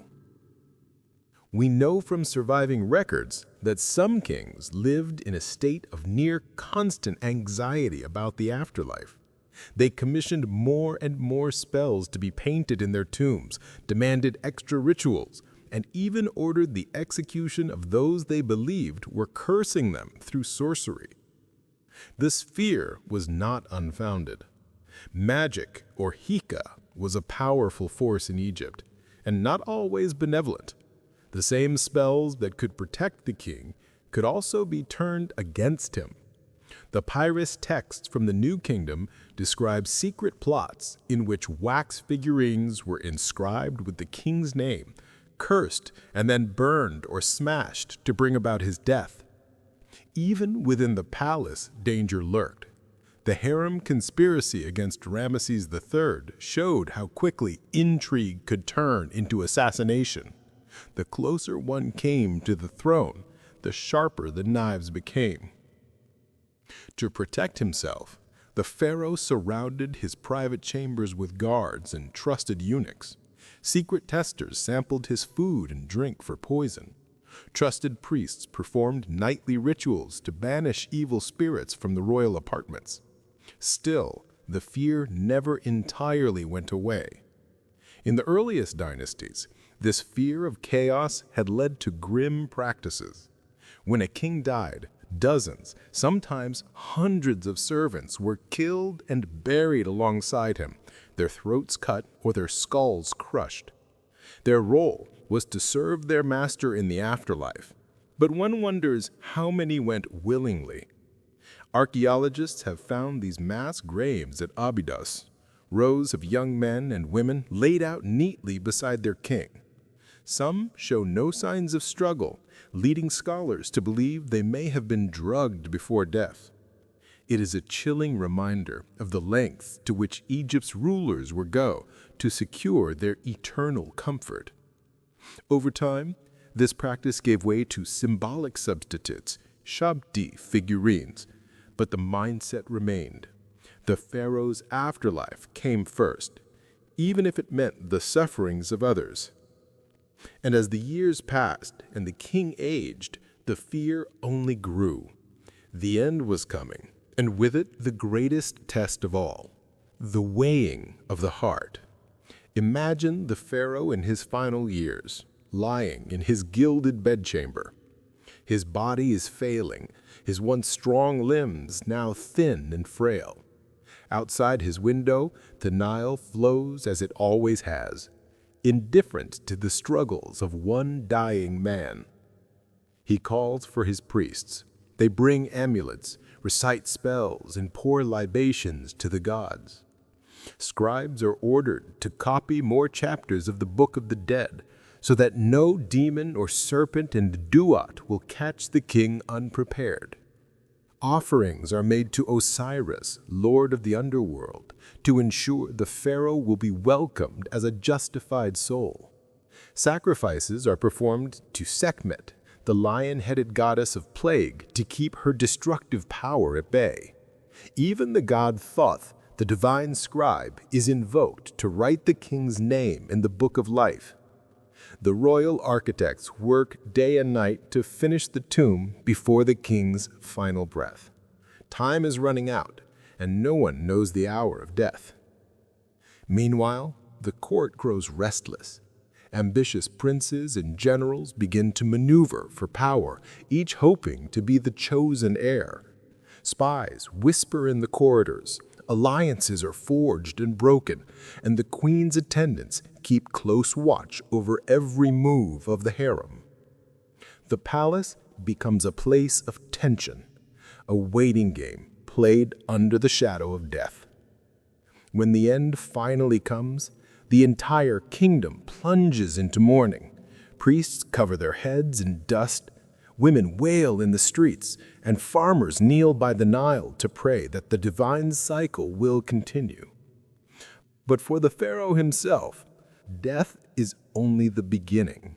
We know from surviving records that some kings lived in a state of near constant anxiety about the afterlife. They commissioned more and more spells to be painted in their tombs, demanded extra rituals, and even ordered the execution of those they believed were cursing them through sorcery. This fear was not unfounded. Magic, or Hika, was a powerful force in Egypt, and not always benevolent. The same spells that could protect the king could also be turned against him. The papyrus texts from the New Kingdom describe secret plots in which wax figurines were inscribed with the king's name, cursed and then burned or smashed to bring about his death. Even within the palace, danger lurked. The harem conspiracy against Ramesses III showed how quickly intrigue could turn into assassination. The closer one came to the throne, the sharper the knives became. To protect himself, the pharaoh surrounded his private chambers with guards and trusted eunuchs. Secret testers sampled his food and drink for poison. Trusted priests performed nightly rituals to banish evil spirits from the royal apartments. Still, the fear never entirely went away. In the earliest dynasties, this fear of chaos had led to grim practices. When a king died, dozens, sometimes hundreds of servants were killed and buried alongside him, their throats cut or their skulls crushed. Their role was to serve their master in the afterlife, but one wonders how many went willingly. Archaeologists have found these mass graves at Abydos, rows of young men and women laid out neatly beside their king. Some show no signs of struggle, leading scholars to believe they may have been drugged before death. It is a chilling reminder of the lengths to which Egypt's rulers would go to secure their eternal comfort. Over time, this practice gave way to symbolic substitutes, shabti figurines, but the mindset remained. The pharaoh's afterlife came first, even if it meant the sufferings of others. And as the years passed and the king aged, the fear only grew. The end was coming, and with it the greatest test of all, the weighing of the heart. Imagine the pharaoh in his final years, lying in his gilded bedchamber. His body is failing, his once strong limbs now thin and frail. Outside his window, the Nile flows as it always has, indifferent to the struggles of one dying man. He calls for his priests. They bring amulets, recite spells, and pour libations to the gods. Scribes are ordered to copy more chapters of the Book of the Dead, so that no demon or serpent and duat will catch the king unprepared. Offerings are made to Osiris, lord of the underworld, to ensure the pharaoh will be welcomed as a justified soul. Sacrifices are performed to Sekhmet, the lion-headed goddess of plague, to keep her destructive power at bay. Even the god Thoth, the divine scribe, is invoked to write the king's name in the book of life. The royal architects work day and night to finish the tomb before the king's final breath. Time is running out, and no one knows the hour of death. Meanwhile, the court grows restless. Ambitious princes and generals begin to maneuver for power, each hoping to be the chosen heir. Spies whisper in the corridors, alliances are forged and broken, and the queen's attendants keep close watch over every move of the harem. The palace becomes a place of tension, a waiting game played under the shadow of death. When the end finally comes, the entire kingdom plunges into mourning. Priests cover their heads in dust, women wail in the streets, and farmers kneel by the Nile to pray that the divine cycle will continue. But for the pharaoh himself, death is only the beginning.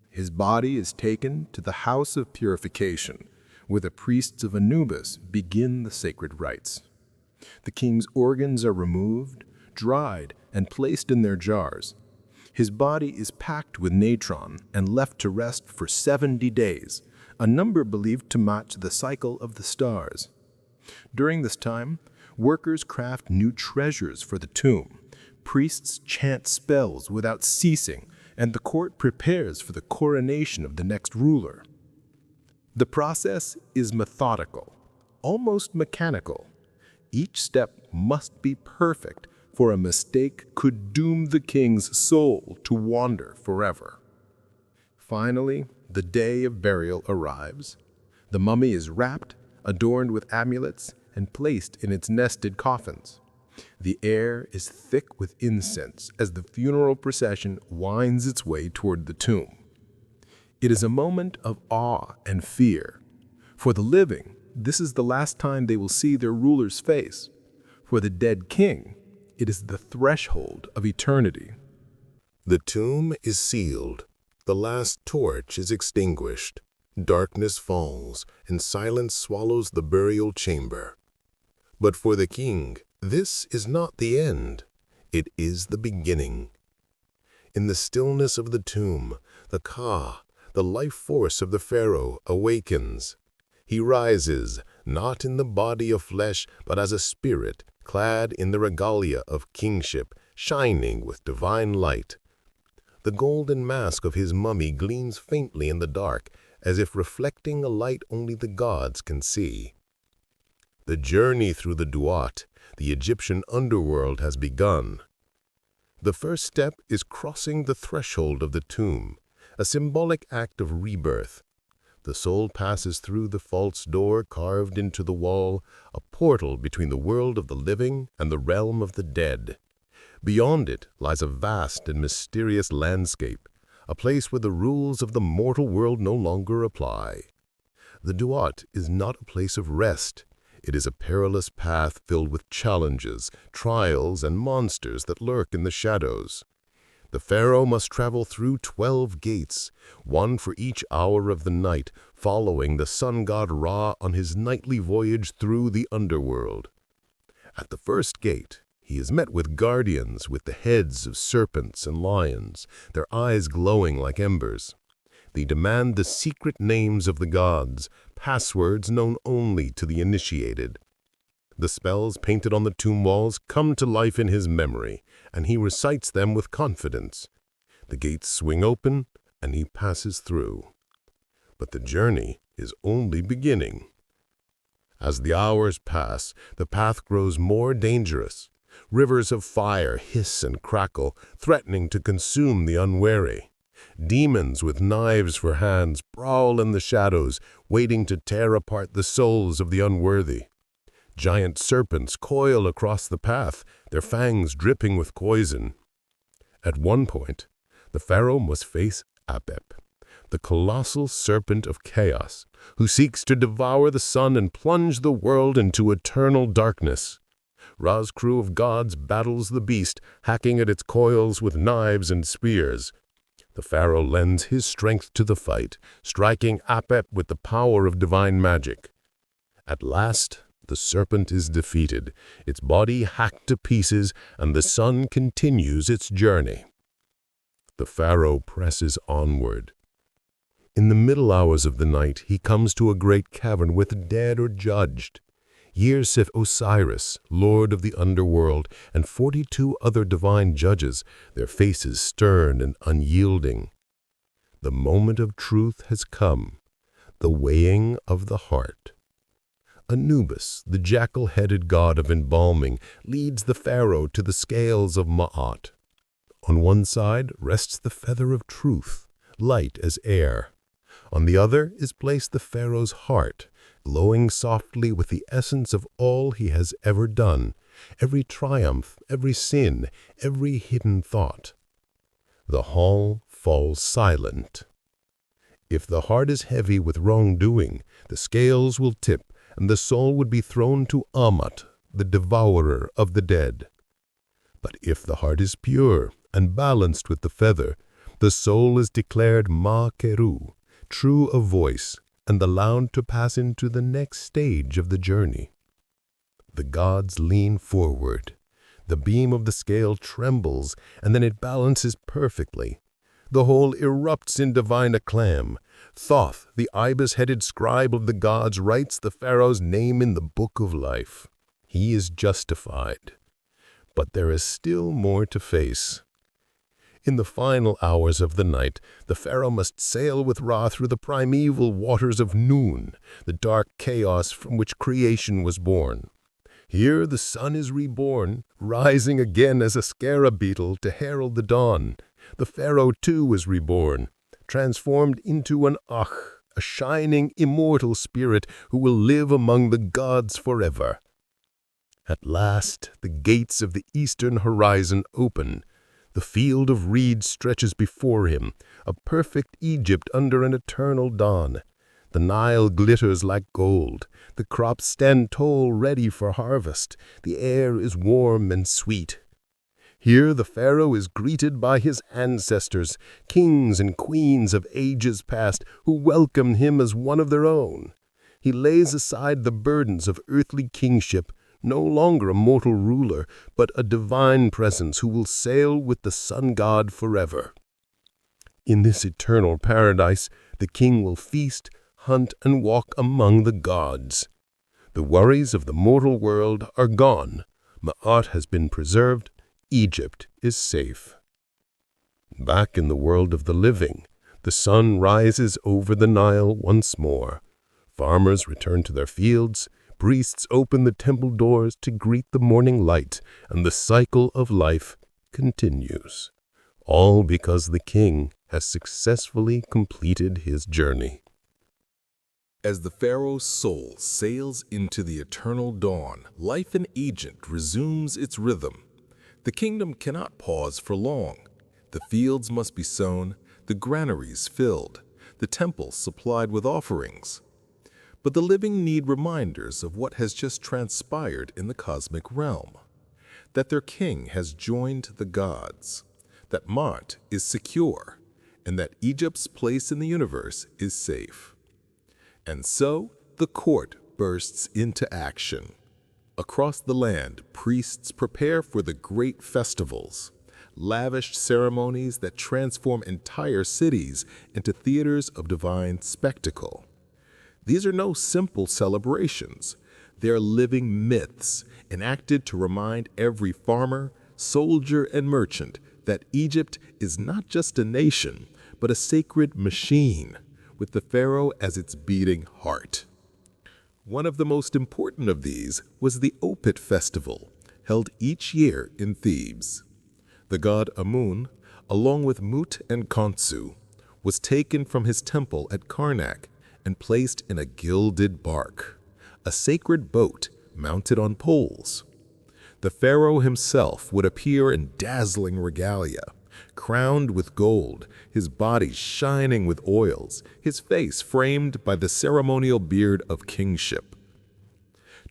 His body is taken to the house of purification, where the priests of Anubis begin the sacred rites. The king's organs are removed, dried, and placed in their jars. His body is packed with natron and left to rest for 70 days, a number believed to match the cycle of the stars. During this time, workers craft new treasures for the tomb. Priests chant spells without ceasing, and the court prepares for the coronation of the next ruler. The process is methodical, almost mechanical. Each step must be perfect, for a mistake could doom the king's soul to wander forever. Finally, the day of burial arrives. The mummy is wrapped, adorned with amulets, and placed in its nested coffins. The air is thick with incense as the funeral procession winds its way toward the tomb. It is a moment of awe and fear. For the living, this is the last time they will see their ruler's face. For the dead king, it is the threshold of eternity. The tomb is sealed. The last torch is extinguished. Darkness falls, and silence swallows the burial chamber. But for the king, this is not the end. It is the beginning. In the stillness of the tomb, the Ka, the life force of the pharaoh, awakens. He rises, not in the body of flesh, but as a spirit, clad in the regalia of kingship, shining with divine light. The golden mask of his mummy gleams faintly in the dark, as if reflecting a light only the gods can see. The journey through the Duat, the Egyptian underworld, has begun. The first step is crossing the threshold of the tomb, a symbolic act of rebirth. The soul passes through the false door carved into the wall, a portal between the world of the living and the realm of the dead. Beyond it lies a vast and mysterious landscape, a place where the rules of the mortal world no longer apply. The Duat is not a place of rest. It is a perilous path filled with challenges, trials, and monsters that lurk in the shadows. The pharaoh must travel through 12 gates, one for each hour of the night, following the sun god Ra on his nightly voyage through the underworld. At the first gate, he is met with guardians with the heads of serpents and lions, their eyes glowing like embers. They demand the secret names of the gods, passwords known only to the initiated. The spells painted on the tomb walls come to life in his memory, and he recites them with confidence. The gates swing open, and he passes through. But the journey is only beginning. As the hours pass, the path grows more dangerous. Rivers of fire hiss and crackle, threatening to consume the unwary. Demons with knives for hands prowl in the shadows, waiting to tear apart the souls of the unworthy. Giant serpents coil across the path, their fangs dripping with poison. At one point, the pharaoh must face Apep, the colossal serpent of chaos, who seeks to devour the sun and plunge the world into eternal darkness. Ra's crew of gods battles the beast, hacking at its coils with knives and spears. The pharaoh lends his strength to the fight, striking Apep with the power of divine magic. At last, the serpent is defeated, its body hacked to pieces, and the sun continues its journey. The pharaoh presses onward. In the middle hours of the night, he comes to a great cavern with the dead or judged. Here sit Osiris, lord of the underworld, and 42 other divine judges, their faces stern and unyielding. The moment of truth has come, the weighing of the heart. Anubis, the jackal-headed god of embalming, leads the pharaoh to the scales of Ma'at. On one side rests the feather of truth, light as air. On the other is placed the pharaoh's heart, glowing softly with the essence of all he has ever done, every triumph, every sin, every hidden thought. The hall falls silent. If the heart is heavy with wrongdoing, the scales will tip, and the soul would be thrown to Amat, the devourer of the dead. But if the heart is pure and balanced with the feather, the soul is declared Ma-Keru, true of voice, and allowed to pass into the next stage of the journey. The gods lean forward. The beam of the scale trembles, and then it balances perfectly. The whole erupts in divine acclaim. Thoth, the ibis-headed scribe of the gods, writes the pharaoh's name in the book of life. He is justified. But there is still more to face. In the final hours of the night, the pharaoh must sail with Ra through the primeval waters of Nun, the dark chaos from which creation was born. Here the sun is reborn, rising again as a scarab beetle to herald the dawn. The pharaoh too is reborn, transformed into an Ach, a shining, immortal spirit who will live among the gods forever. At last, the gates of the eastern horizon open. The field of reeds stretches before him, a perfect Egypt under an eternal dawn. The Nile glitters like gold. The crops stand tall, ready for harvest. The air is warm and sweet. Here the pharaoh is greeted by his ancestors, kings and queens of ages past, who welcome him as one of their own. He lays aside the burdens of earthly kingship, no longer a mortal ruler, but a divine presence who will sail with the sun god forever. In this eternal paradise, the king will feast, hunt, and walk among the gods. The worries of the mortal world are gone. Ma'at has been preserved. Egypt is safe. Back in the world of the living, the sun rises over the Nile once more. Farmers return to their fields. Priests open the temple doors to greet the morning light, and the cycle of life continues. All because the king has successfully completed his journey. As the pharaoh's soul sails into the eternal dawn, life in Egypt resumes its rhythm. The kingdom cannot pause for long. The fields must be sown, the granaries filled, the temples supplied with offerings. But the living need reminders of what has just transpired in the cosmic realm. That their king has joined the gods, that Ma'at is secure, and that Egypt's place in the universe is safe. And so the court bursts into action. Across the land, priests prepare for the great festivals, lavish ceremonies that transform entire cities into theaters of divine spectacle. These are no simple celebrations. They are living myths enacted to remind every farmer, soldier, and merchant that Egypt is not just a nation, but a sacred machine, with the pharaoh as its beating heart. One of the most important of these was the Opet festival, held each year in Thebes. The god Amun, along with Mut and Khonsu, was taken from his temple at Karnak and placed in a gilded bark, a sacred boat mounted on poles. The pharaoh himself would appear in dazzling regalia, crowned with gold, his body shining with oils, his face framed by the ceremonial beard of kingship.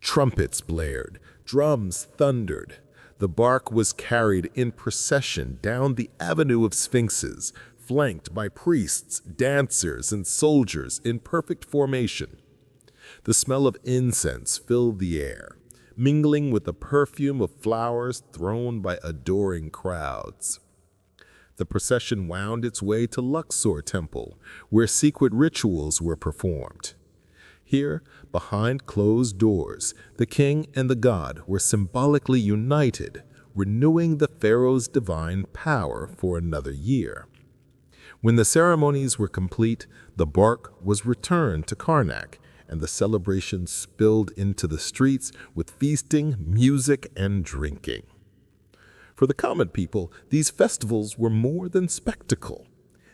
Trumpets blared, drums thundered. The bark was carried in procession down the avenue of sphinxes, flanked by priests, dancers, and soldiers in perfect formation. The smell of incense filled the air, mingling with the perfume of flowers thrown by adoring crowds. The procession wound its way to Luxor Temple, where secret rituals were performed. Here, behind closed doors, the king and the god were symbolically united, renewing the pharaoh's divine power for another year. When the ceremonies were complete, the bark was returned to Karnak, and the celebration spilled into the streets with feasting, music, and drinking. For the common people, these festivals were more than spectacle.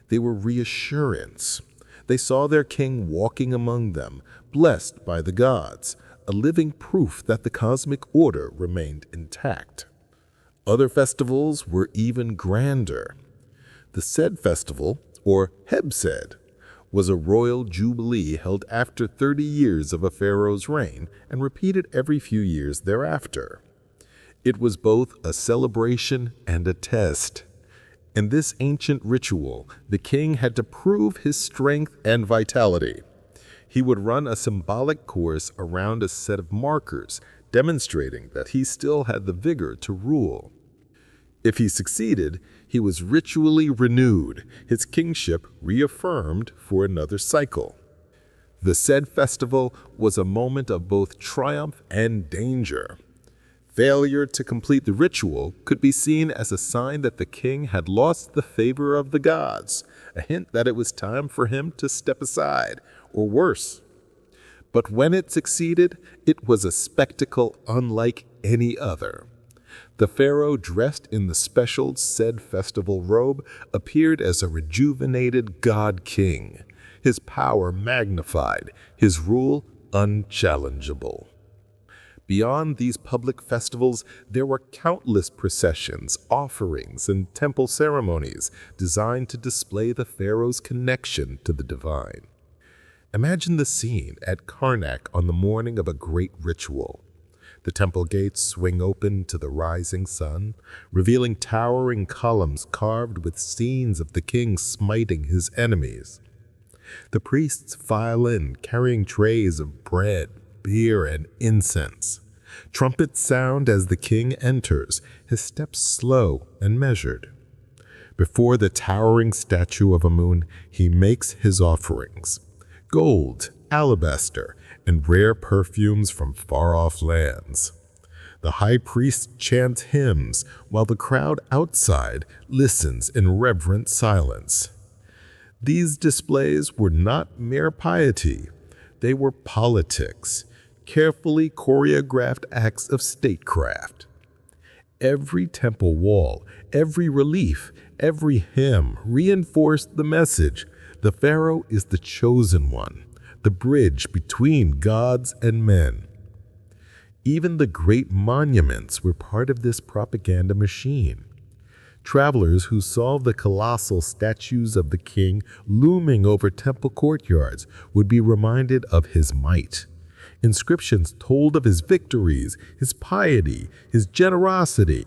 They were reassurance. They saw their king walking among them, blessed by the gods, a living proof that the cosmic order remained intact. Other festivals were even grander. The Sed Festival, or Heb-Sed, was a royal jubilee held after 30 years of a pharaoh's reign and repeated every few years thereafter. It was both a celebration and a test. In this ancient ritual, the king had to prove his strength and vitality. He would run a symbolic course around a set of markers, demonstrating that he still had the vigor to rule. If he succeeded, he was ritually renewed, his kingship reaffirmed for another cycle. The Sed Festival was a moment of both triumph and danger. Failure to complete the ritual could be seen as a sign that the king had lost the favor of the gods, a hint that it was time for him to step aside, or worse. But when it succeeded, it was a spectacle unlike any other. The pharaoh, dressed in the special Sed Festival robe, appeared as a rejuvenated god-king, his power magnified, his rule unchallengeable. Beyond these public festivals, there were countless processions, offerings, and temple ceremonies designed to display the pharaoh's connection to the divine. Imagine the scene at Karnak on the morning of a great ritual. The temple gates swing open to the rising sun, revealing towering columns carved with scenes of the king smiting his enemies. The priests file in, carrying trays of bread, beer, and incense. Trumpets sound as the king enters, his steps slow and measured. Before the towering statue of Amun, he makes his offerings: gold, alabaster, and rare perfumes from far-off lands. The high priest chants hymns while the crowd outside listens in reverent silence. These displays were not mere piety, they were politics, carefully choreographed acts of statecraft. Every temple wall, every relief, every hymn reinforced the message: the pharaoh is the chosen one, the bridge between gods and men. Even the great monuments were part of this propaganda machine. Travelers who saw the colossal statues of the king looming over temple courtyards would be reminded of his might. Inscriptions told of his victories, his piety, his generosity.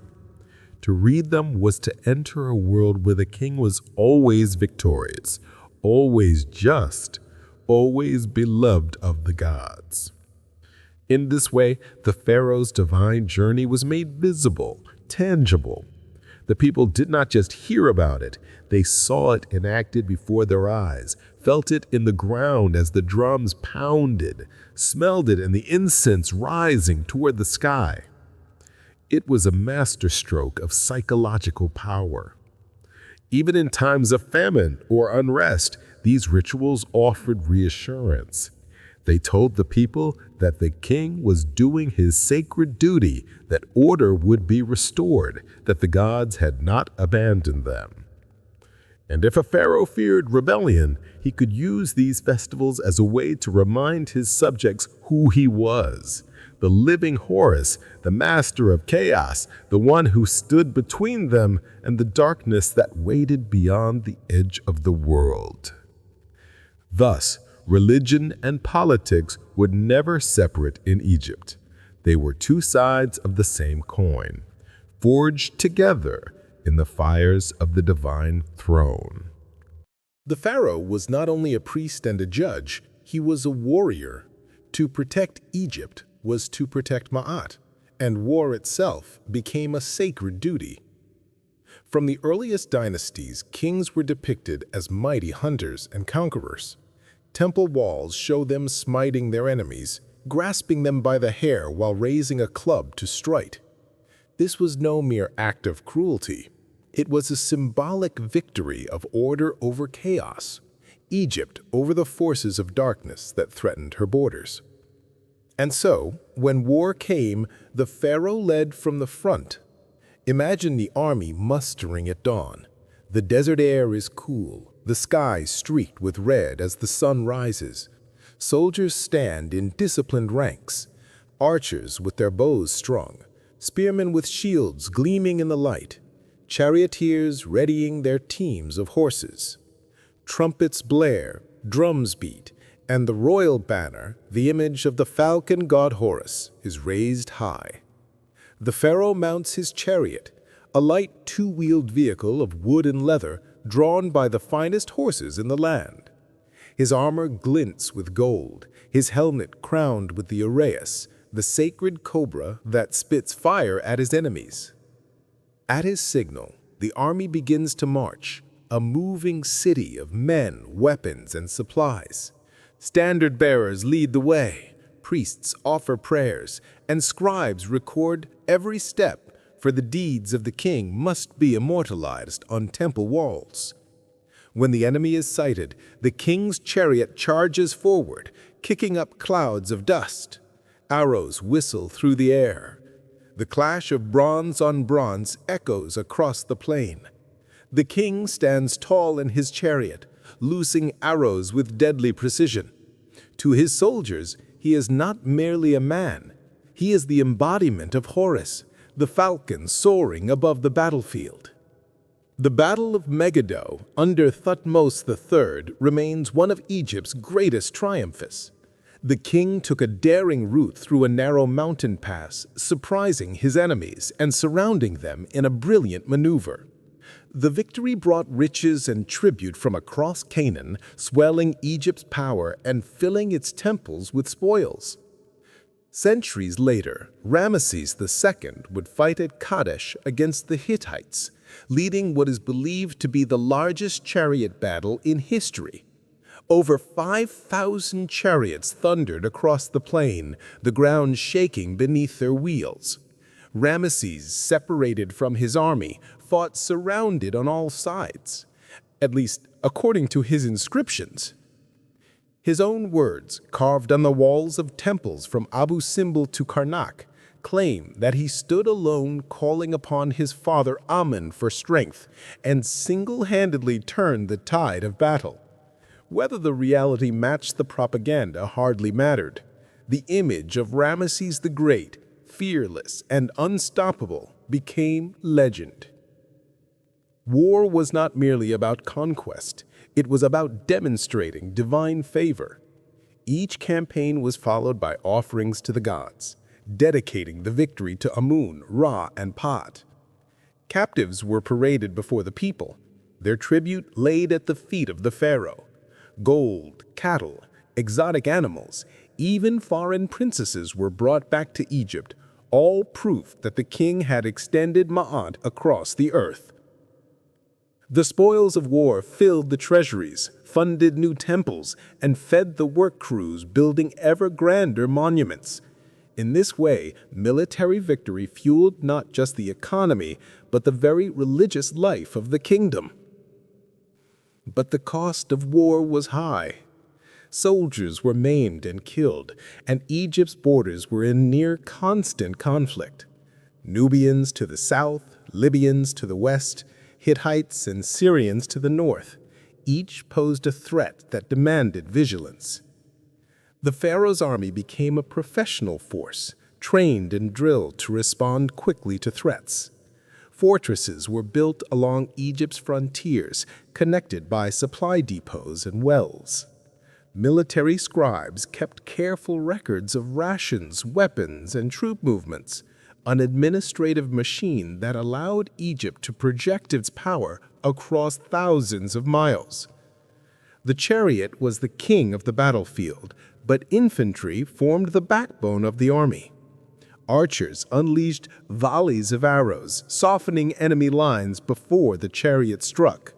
To read them was to enter a world where the king was always victorious, always just, always beloved of the gods. In this way, the pharaoh's divine journey was made visible, tangible. The people did not just hear about it, they saw it enacted before their eyes, felt it in the ground as the drums pounded, smelled it in the incense rising toward the sky. It was a masterstroke of psychological power. Even in times of famine or unrest, these rituals offered reassurance. They told the people that the king was doing his sacred duty, that order would be restored, that the gods had not abandoned them. And if a pharaoh feared rebellion, he could use these festivals as a way to remind his subjects who he was: the living Horus, the master of chaos, the one who stood between them and the darkness that waited beyond the edge of the world. Thus, religion and politics would never separate in Egypt. They were two sides of the same coin, forged together in the fires of the divine throne. The pharaoh was not only a priest and a judge, he was a warrior. To protect Egypt was to protect Ma'at, and war itself became a sacred duty. From the earliest dynasties, kings were depicted as mighty hunters and conquerors. Temple walls show them smiting their enemies, grasping them by the hair while raising a club to strike. This was no mere act of cruelty. It was a symbolic victory of order over chaos, Egypt over the forces of darkness that threatened her borders. And so, when war came, the pharaoh led from the front. Imagine the army mustering at dawn. The desert air is cool, the sky streaked with red as the sun rises. Soldiers stand in disciplined ranks, archers with their bows strung, spearmen with shields gleaming in the light, charioteers readying their teams of horses. Trumpets blare, drums beat, and the royal banner, the image of the falcon god Horus, is raised high. The pharaoh mounts his chariot, a light two-wheeled vehicle of wood and leather drawn by the finest horses in the land. His armor glints with gold, his helmet crowned with the uraeus, the sacred cobra that spits fire at his enemies. At his signal, the army begins to march, a moving city of men, weapons, and supplies. Standard-bearers lead the way, priests offer prayers, and scribes record every step, for the deeds of the king must be immortalized on temple walls. When the enemy is sighted, the king's chariot charges forward, kicking up clouds of dust. Arrows whistle through the air. The clash of bronze on bronze echoes across the plain. The king stands tall in his chariot, loosing arrows with deadly precision. To his soldiers, he is not merely a man. He is the embodiment of Horus, the falcon soaring above the battlefield. The Battle of Megiddo under Thutmose III remains one of Egypt's greatest triumphs. The king took a daring route through a narrow mountain pass, surprising his enemies and surrounding them in a brilliant maneuver. The victory brought riches and tribute from across Canaan, swelling Egypt's power and filling its temples with spoils. Centuries later, Ramesses II would fight at Kadesh against the Hittites, leading what is believed to be the largest chariot battle in history. Over 5,000 chariots thundered across the plain, the ground shaking beneath their wheels. Ramesses, separated from his army, fought surrounded on all sides, at least according to his inscriptions. His own words, carved on the walls of temples from Abu Simbel to Karnak, claim that he stood alone calling upon his father Amun for strength and single-handedly turned the tide of battle. Whether the reality matched the propaganda hardly mattered. The image of Ramesses the Great, fearless and unstoppable, became legend. War was not merely about conquest, it was about demonstrating divine favor. Each campaign was followed by offerings to the gods, dedicating the victory to Amun, Ra, and Pat. Captives were paraded before the people, their tribute laid at the feet of the pharaoh. Gold, cattle, exotic animals, even foreign princesses were brought back to Egypt, all proof that the king had extended Ma'at across the earth. The spoils of war filled the treasuries, funded new temples, and fed the work crews building ever grander monuments. In this way, military victory fueled not just the economy, but the very religious life of the kingdom. But the cost of war was high. Soldiers were maimed and killed, and Egypt's borders were in near constant conflict. Nubians to the south, Libyans to the west, Hittites and Syrians to the north. Each posed a threat that demanded vigilance. The pharaoh's army became a professional force, trained and drilled to respond quickly to threats. Fortresses were built along Egypt's frontiers, connected by supply depots and wells. Military scribes kept careful records of rations, weapons, and troop movements, an administrative machine that allowed Egypt to project its power across thousands of miles. The chariot was the king of the battlefield, but infantry formed the backbone of the army. Archers unleashed volleys of arrows, softening enemy lines before the chariot struck.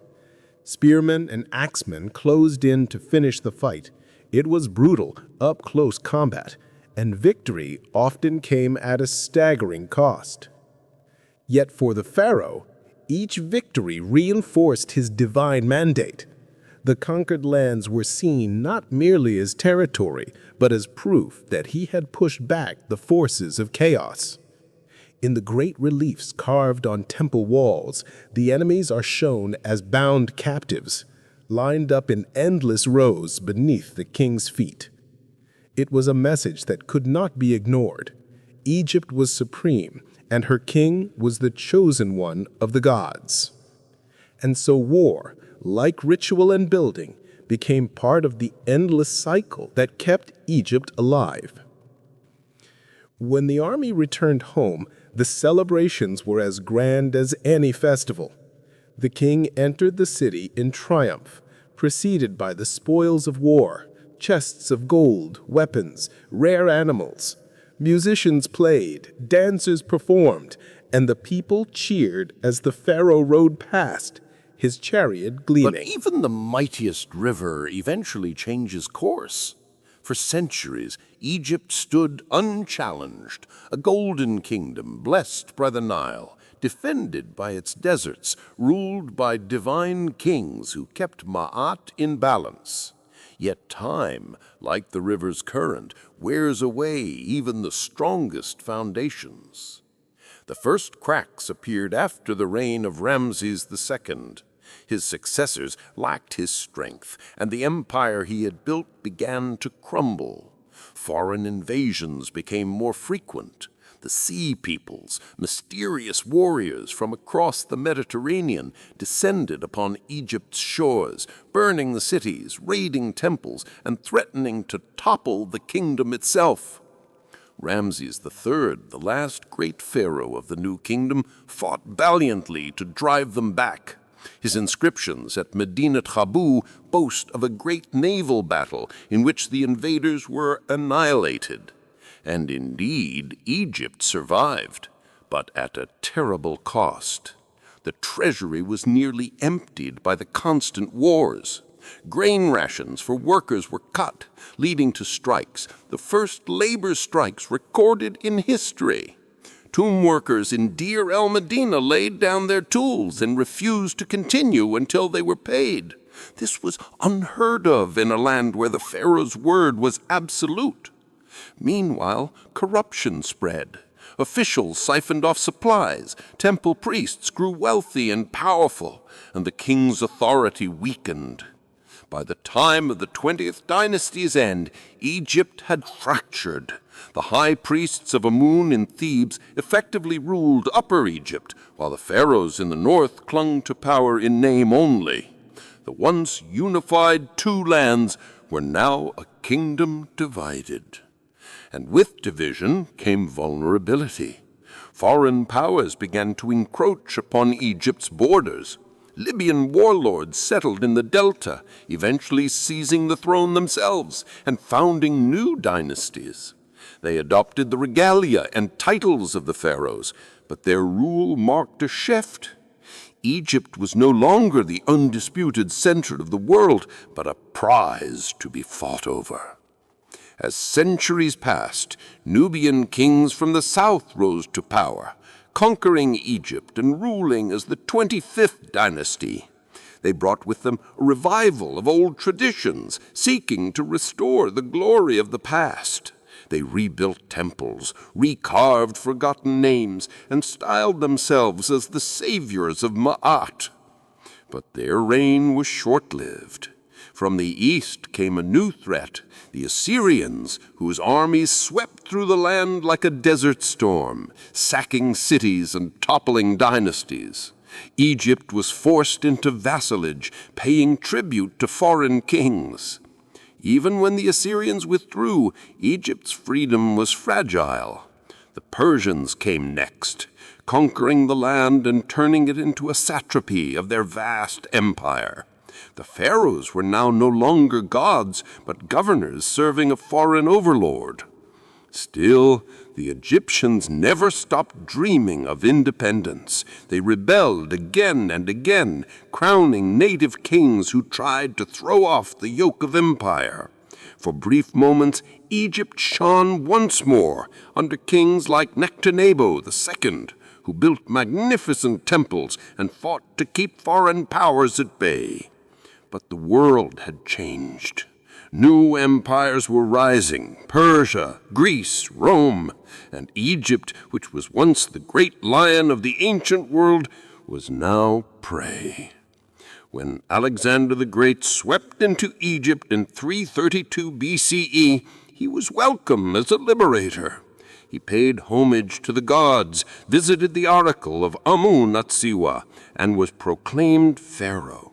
Spearmen and axemen closed in to finish the fight. It was brutal, up-close combat, and victory often came at a staggering cost. Yet for the pharaoh, each victory reinforced his divine mandate. The conquered lands were seen not merely as territory, but as proof that he had pushed back the forces of chaos. In the great reliefs carved on temple walls, the enemies are shown as bound captives, lined up in endless rows beneath the king's feet. It was a message that could not be ignored. Egypt was supreme, and her king was the chosen one of the gods. And so war, like ritual and building, became part of the endless cycle that kept Egypt alive. When the army returned home, the celebrations were as grand as any festival. The king entered the city in triumph, preceded by the spoils of war, chests of gold, weapons, rare animals. Musicians played, dancers performed, and the people cheered as the pharaoh rode past, his chariot gleaming. But even the mightiest river eventually changes course. For centuries, Egypt stood unchallenged, a golden kingdom blessed by the Nile, defended by its deserts, ruled by divine kings who kept Ma'at in balance. Yet time, like the river's current, wears away even the strongest foundations. The first cracks appeared after the reign of Ramses II. His successors lacked his strength, and the empire he had built began to crumble. Foreign invasions became more frequent. The sea peoples, mysterious warriors from across the Mediterranean, descended upon Egypt's shores, burning the cities, raiding temples, and threatening to topple the kingdom itself. Ramses III, the last great pharaoh of the new kingdom, fought valiantly to drive them back. His inscriptions at Medinet Habu boast of a great naval battle in which the invaders were annihilated. And indeed, Egypt survived, but at a terrible cost. The treasury was nearly emptied by the constant wars. Grain rations for workers were cut, leading to strikes, the first labor strikes recorded in history. Tomb workers in Deir el-Medina laid down their tools and refused to continue until they were paid. This was unheard of in a land where the pharaoh's word was absolute. Meanwhile, corruption spread. Officials siphoned off supplies, temple priests grew wealthy and powerful, and the king's authority weakened. By the time of the 20th dynasty's end, Egypt had fractured. The high priests of Amun in Thebes effectively ruled Upper Egypt, while the pharaohs in the north clung to power in name only. The once unified two lands were now a kingdom divided. And with division came vulnerability. Foreign powers began to encroach upon Egypt's borders. Libyan warlords settled in the delta, eventually seizing the throne themselves and founding new dynasties. They adopted the regalia and titles of the pharaohs, but their rule marked a shift. Egypt was no longer the undisputed center of the world, but a prize to be fought over. As centuries passed, Nubian kings from the south rose to power, conquering Egypt and ruling as the 25th dynasty. They brought with them a revival of old traditions, seeking to restore the glory of the past. They rebuilt temples, recarved forgotten names, and styled themselves as the saviors of Ma'at. But their reign was short-lived. From the east came a new threat, the Assyrians, whose armies swept through the land like a desert storm, sacking cities and toppling dynasties. Egypt was forced into vassalage, paying tribute to foreign kings. Even when the Assyrians withdrew, Egypt's freedom was fragile. The Persians came next, conquering the land and turning it into a satrapy of their vast empire. The pharaohs were now no longer gods, but governors serving a foreign overlord. Still, the Egyptians never stopped dreaming of independence. They rebelled again and again, crowning native kings who tried to throw off the yoke of empire. For brief moments, Egypt shone once more under kings like Nectanebo II, who built magnificent temples and fought to keep foreign powers at bay. But the world had changed. New empires were rising: Persia, Greece, Rome, and Egypt, which was once the great lion of the ancient world, was now prey. When Alexander the Great swept into Egypt in 332 BCE, he was welcome as a liberator. He paid homage to the gods, visited the oracle of Amun at Siwa, and was proclaimed pharaoh.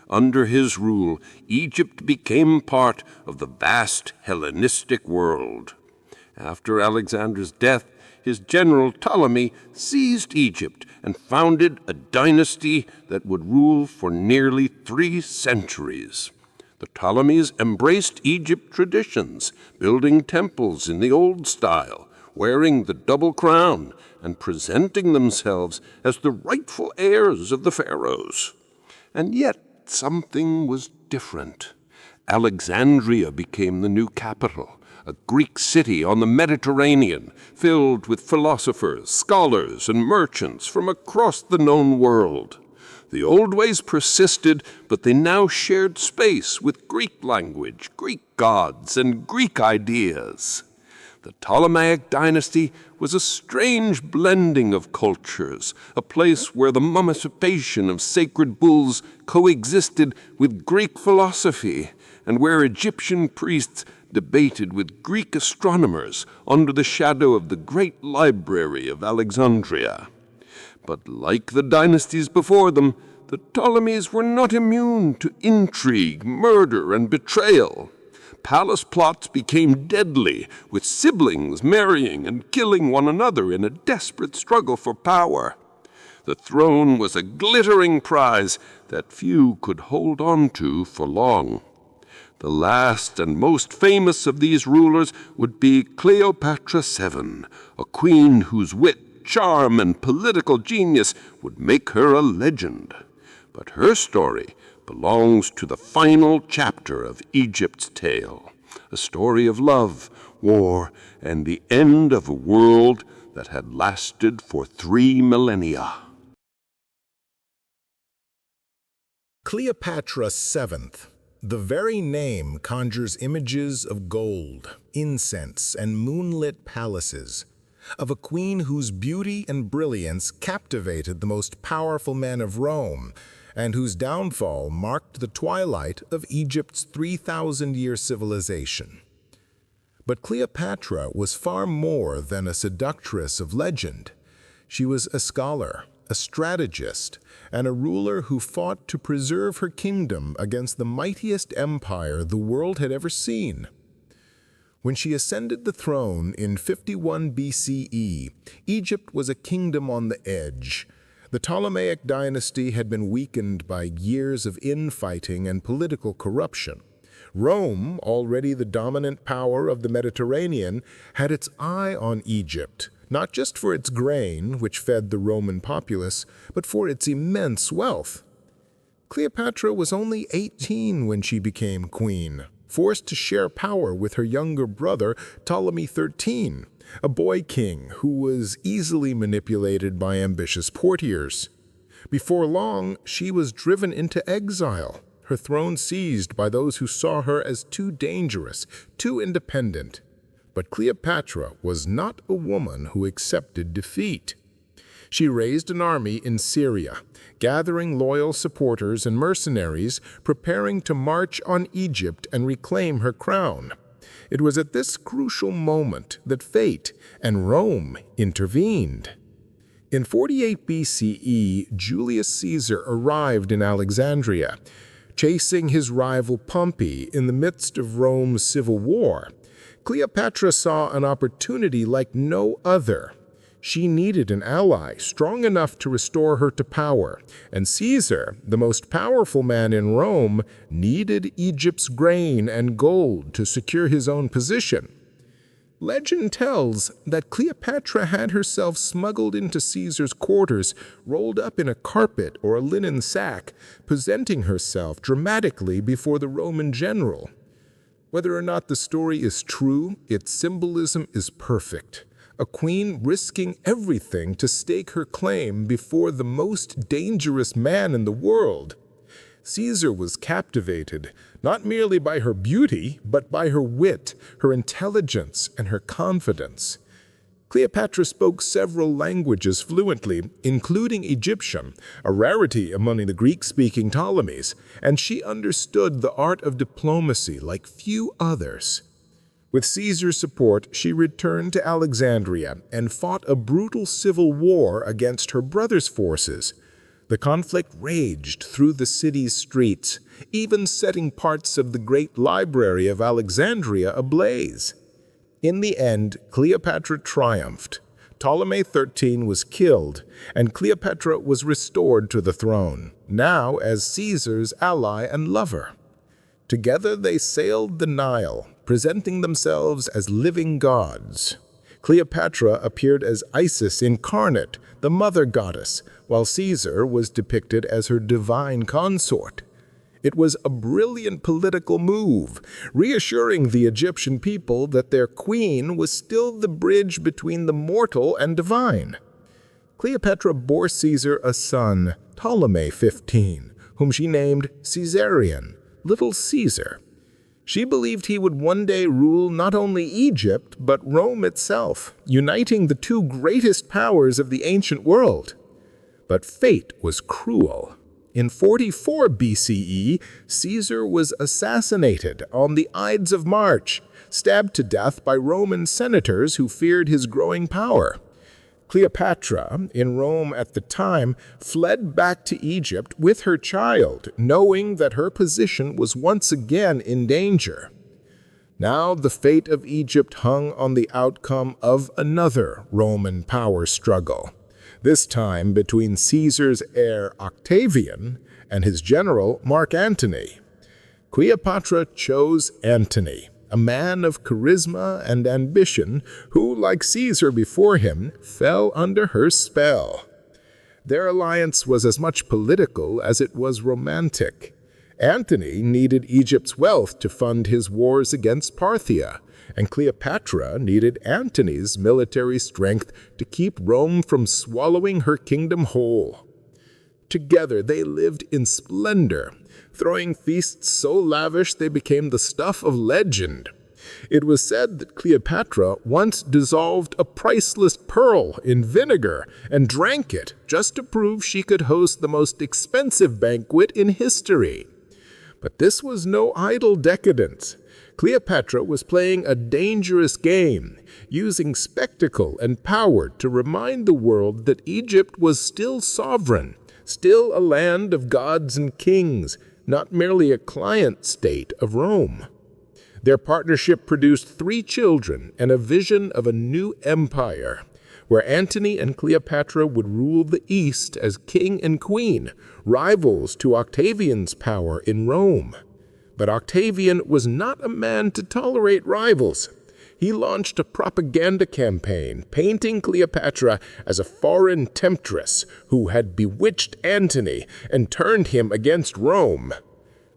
Under his rule, Egypt became part of the vast Hellenistic world. After Alexander's death, his general Ptolemy seized Egypt and founded a dynasty that would rule for nearly 3 centuries. The Ptolemies embraced Egypt traditions, building temples in the old style, wearing the double crown, and presenting themselves as the rightful heirs of the pharaohs. And yet, something was different. Alexandria became the new capital, a Greek city on the Mediterranean, filled with philosophers, scholars, and merchants from across the known world. The old ways persisted, but they now shared space with Greek language, Greek gods, and Greek ideas. The Ptolemaic dynasty was a strange blending of cultures, a place where the mummification of sacred bulls coexisted with Greek philosophy, and where Egyptian priests debated with Greek astronomers under the shadow of the great library of Alexandria. But like the dynasties before them, the Ptolemies were not immune to intrigue, murder, and betrayal. Palace plots became deadly, with siblings marrying and killing one another in a desperate struggle for power. The throne was a glittering prize that few could hold on to for long. The last and most famous of these rulers would be Cleopatra VII, a queen whose wit, charm, and political genius would make her a legend. But her story belongs to the final chapter of Egypt's tale, a story of love, war, and the end of a world that had lasted for 3 millennia. Cleopatra VII. The very name conjures images of gold, incense, and moonlit palaces, of a queen whose beauty and brilliance captivated the most powerful men of Rome, and whose downfall marked the twilight of Egypt's 3,000-year civilization. But Cleopatra was far more than a seductress of legend. She was a scholar, a strategist, and a ruler who fought to preserve her kingdom against the mightiest empire the world had ever seen. When she ascended the throne in 51 BCE, Egypt was a kingdom on the edge. The Ptolemaic dynasty had been weakened by years of infighting and political corruption. Rome, already the dominant power of the Mediterranean, had its eye on Egypt, not just for its grain, which fed the Roman populace, but for its immense wealth. Cleopatra was only 18 when she became queen, forced to share power with her younger brother, Ptolemy XIII, a boy king who was easily manipulated by ambitious courtiers. Before long, she was driven into exile, her throne seized by those who saw her as too dangerous, too independent. But Cleopatra was not a woman who accepted defeat. She raised an army in Syria, gathering loyal supporters and mercenaries, preparing to march on Egypt and reclaim her crown. It was at this crucial moment that fate and Rome intervened. In 48 BCE, Julius Caesar arrived in Alexandria, chasing his rival Pompey in the midst of Rome's civil war. Cleopatra saw an opportunity like no other. She needed an ally strong enough to restore her to power, and Caesar, the most powerful man in Rome, needed Egypt's grain and gold to secure his own position. Legend tells that Cleopatra had herself smuggled into Caesar's quarters, rolled up in a carpet or a linen sack, presenting herself dramatically before the Roman general. Whether or not the story is true, its symbolism is perfect. A queen risking everything to stake her claim before the most dangerous man in the world. Caesar was captivated, not merely by her beauty, but by her wit, her intelligence, and her confidence. Cleopatra spoke several languages fluently, including Egyptian, a rarity among the Greek-speaking Ptolemies, and she understood the art of diplomacy like few others. With Caesar's support, she returned to Alexandria and fought a brutal civil war against her brother's forces. The conflict raged through the city's streets, even setting parts of the great library of Alexandria ablaze. In the end, Cleopatra triumphed. Ptolemy XIII was killed, and Cleopatra was restored to the throne, now as Caesar's ally and lover. Together they sailed the Nile, presenting themselves as living gods. Cleopatra appeared as Isis incarnate, the mother goddess, while Caesar was depicted as her divine consort. It was a brilliant political move, reassuring the Egyptian people that their queen was still the bridge between the mortal and divine. Cleopatra bore Caesar a son, Ptolemy XV, whom she named Caesarion, Little Caesar. She believed he would one day rule not only Egypt, but Rome itself, uniting the two greatest powers of the ancient world. But fate was cruel. In 44 BCE, Caesar was assassinated on the Ides of March, stabbed to death by Roman senators who feared his growing power. Cleopatra, in Rome at the time, fled back to Egypt with her child, knowing that her position was once again in danger. Now the fate of Egypt hung on the outcome of another Roman power struggle, this time between Caesar's heir Octavian and his general Mark Antony. Cleopatra chose Antony, a man of charisma and ambition who, like Caesar before him, fell under her spell. Their alliance was as much political as it was romantic. Antony needed Egypt's wealth to fund his wars against Parthia, and Cleopatra needed Antony's military strength to keep Rome from swallowing her kingdom whole. Together they lived in splendor, throwing feasts so lavish they became the stuff of legend. It was said that Cleopatra once dissolved a priceless pearl in vinegar and drank it just to prove she could host the most expensive banquet in history. But this was no idle decadence. Cleopatra was playing a dangerous game, using spectacle and power to remind the world that Egypt was still sovereign, still a land of gods and kings, not merely a client state of Rome. Their partnership produced 3 children and a vision of a new empire, where Antony and Cleopatra would rule the East as king and queen, rivals to Octavian's power in Rome. But Octavian was not a man to tolerate rivals. He launched a propaganda campaign painting Cleopatra as a foreign temptress who had bewitched Antony and turned him against Rome.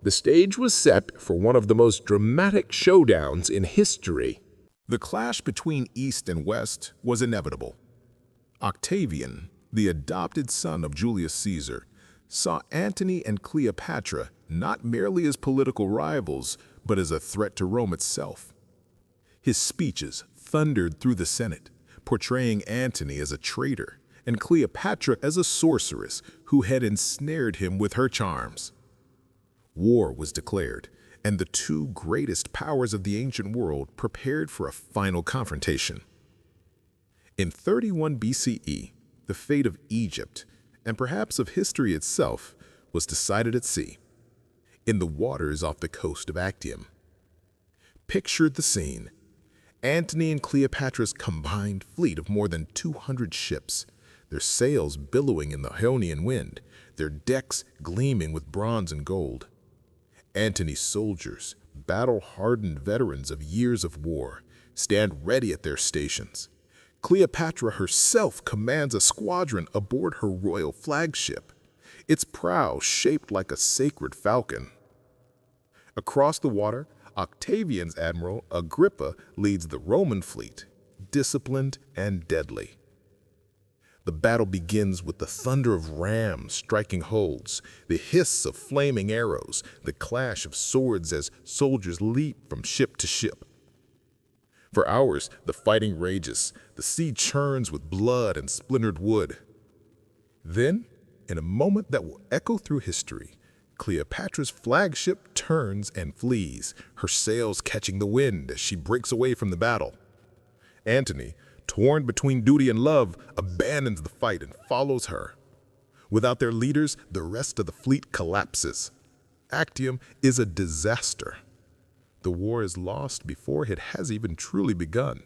The stage was set for one of the most dramatic showdowns in history. The clash between East and West was inevitable. Octavian, the adopted son of Julius Caesar, saw Antony and Cleopatra not merely as political rivals, but as a threat to Rome itself. His speeches thundered through the Senate, portraying Antony as a traitor and Cleopatra as a sorceress who had ensnared him with her charms. War was declared, and the 2 greatest powers of the ancient world prepared for a final confrontation. In 31 BCE, the fate of Egypt, and perhaps of history itself, was decided at sea, in the waters off the coast of Actium. Picture the scene. Antony and Cleopatra's combined fleet of more than 200 ships, their sails billowing in the Ionian wind, their decks gleaming with bronze and gold. Antony's soldiers, battle-hardened veterans of years of war, stand ready at their stations. Cleopatra herself commands a squadron aboard her royal flagship, its prow shaped like a sacred falcon. Across the water, Octavian's admiral Agrippa leads the Roman fleet, disciplined and deadly. The battle begins with the thunder of rams striking hulls, the hiss of flaming arrows, the clash of swords as soldiers leap from ship to ship. For hours, the fighting rages, the sea churns with blood and splintered wood. Then, in a moment that will echo through history, Cleopatra's flagship turns and flees, her sails catching the wind as she breaks away from the battle. Antony, torn between duty and love, abandons the fight and follows her. Without their leaders, the rest of the fleet collapses. Actium is a disaster. The war is lost before it has even truly begun.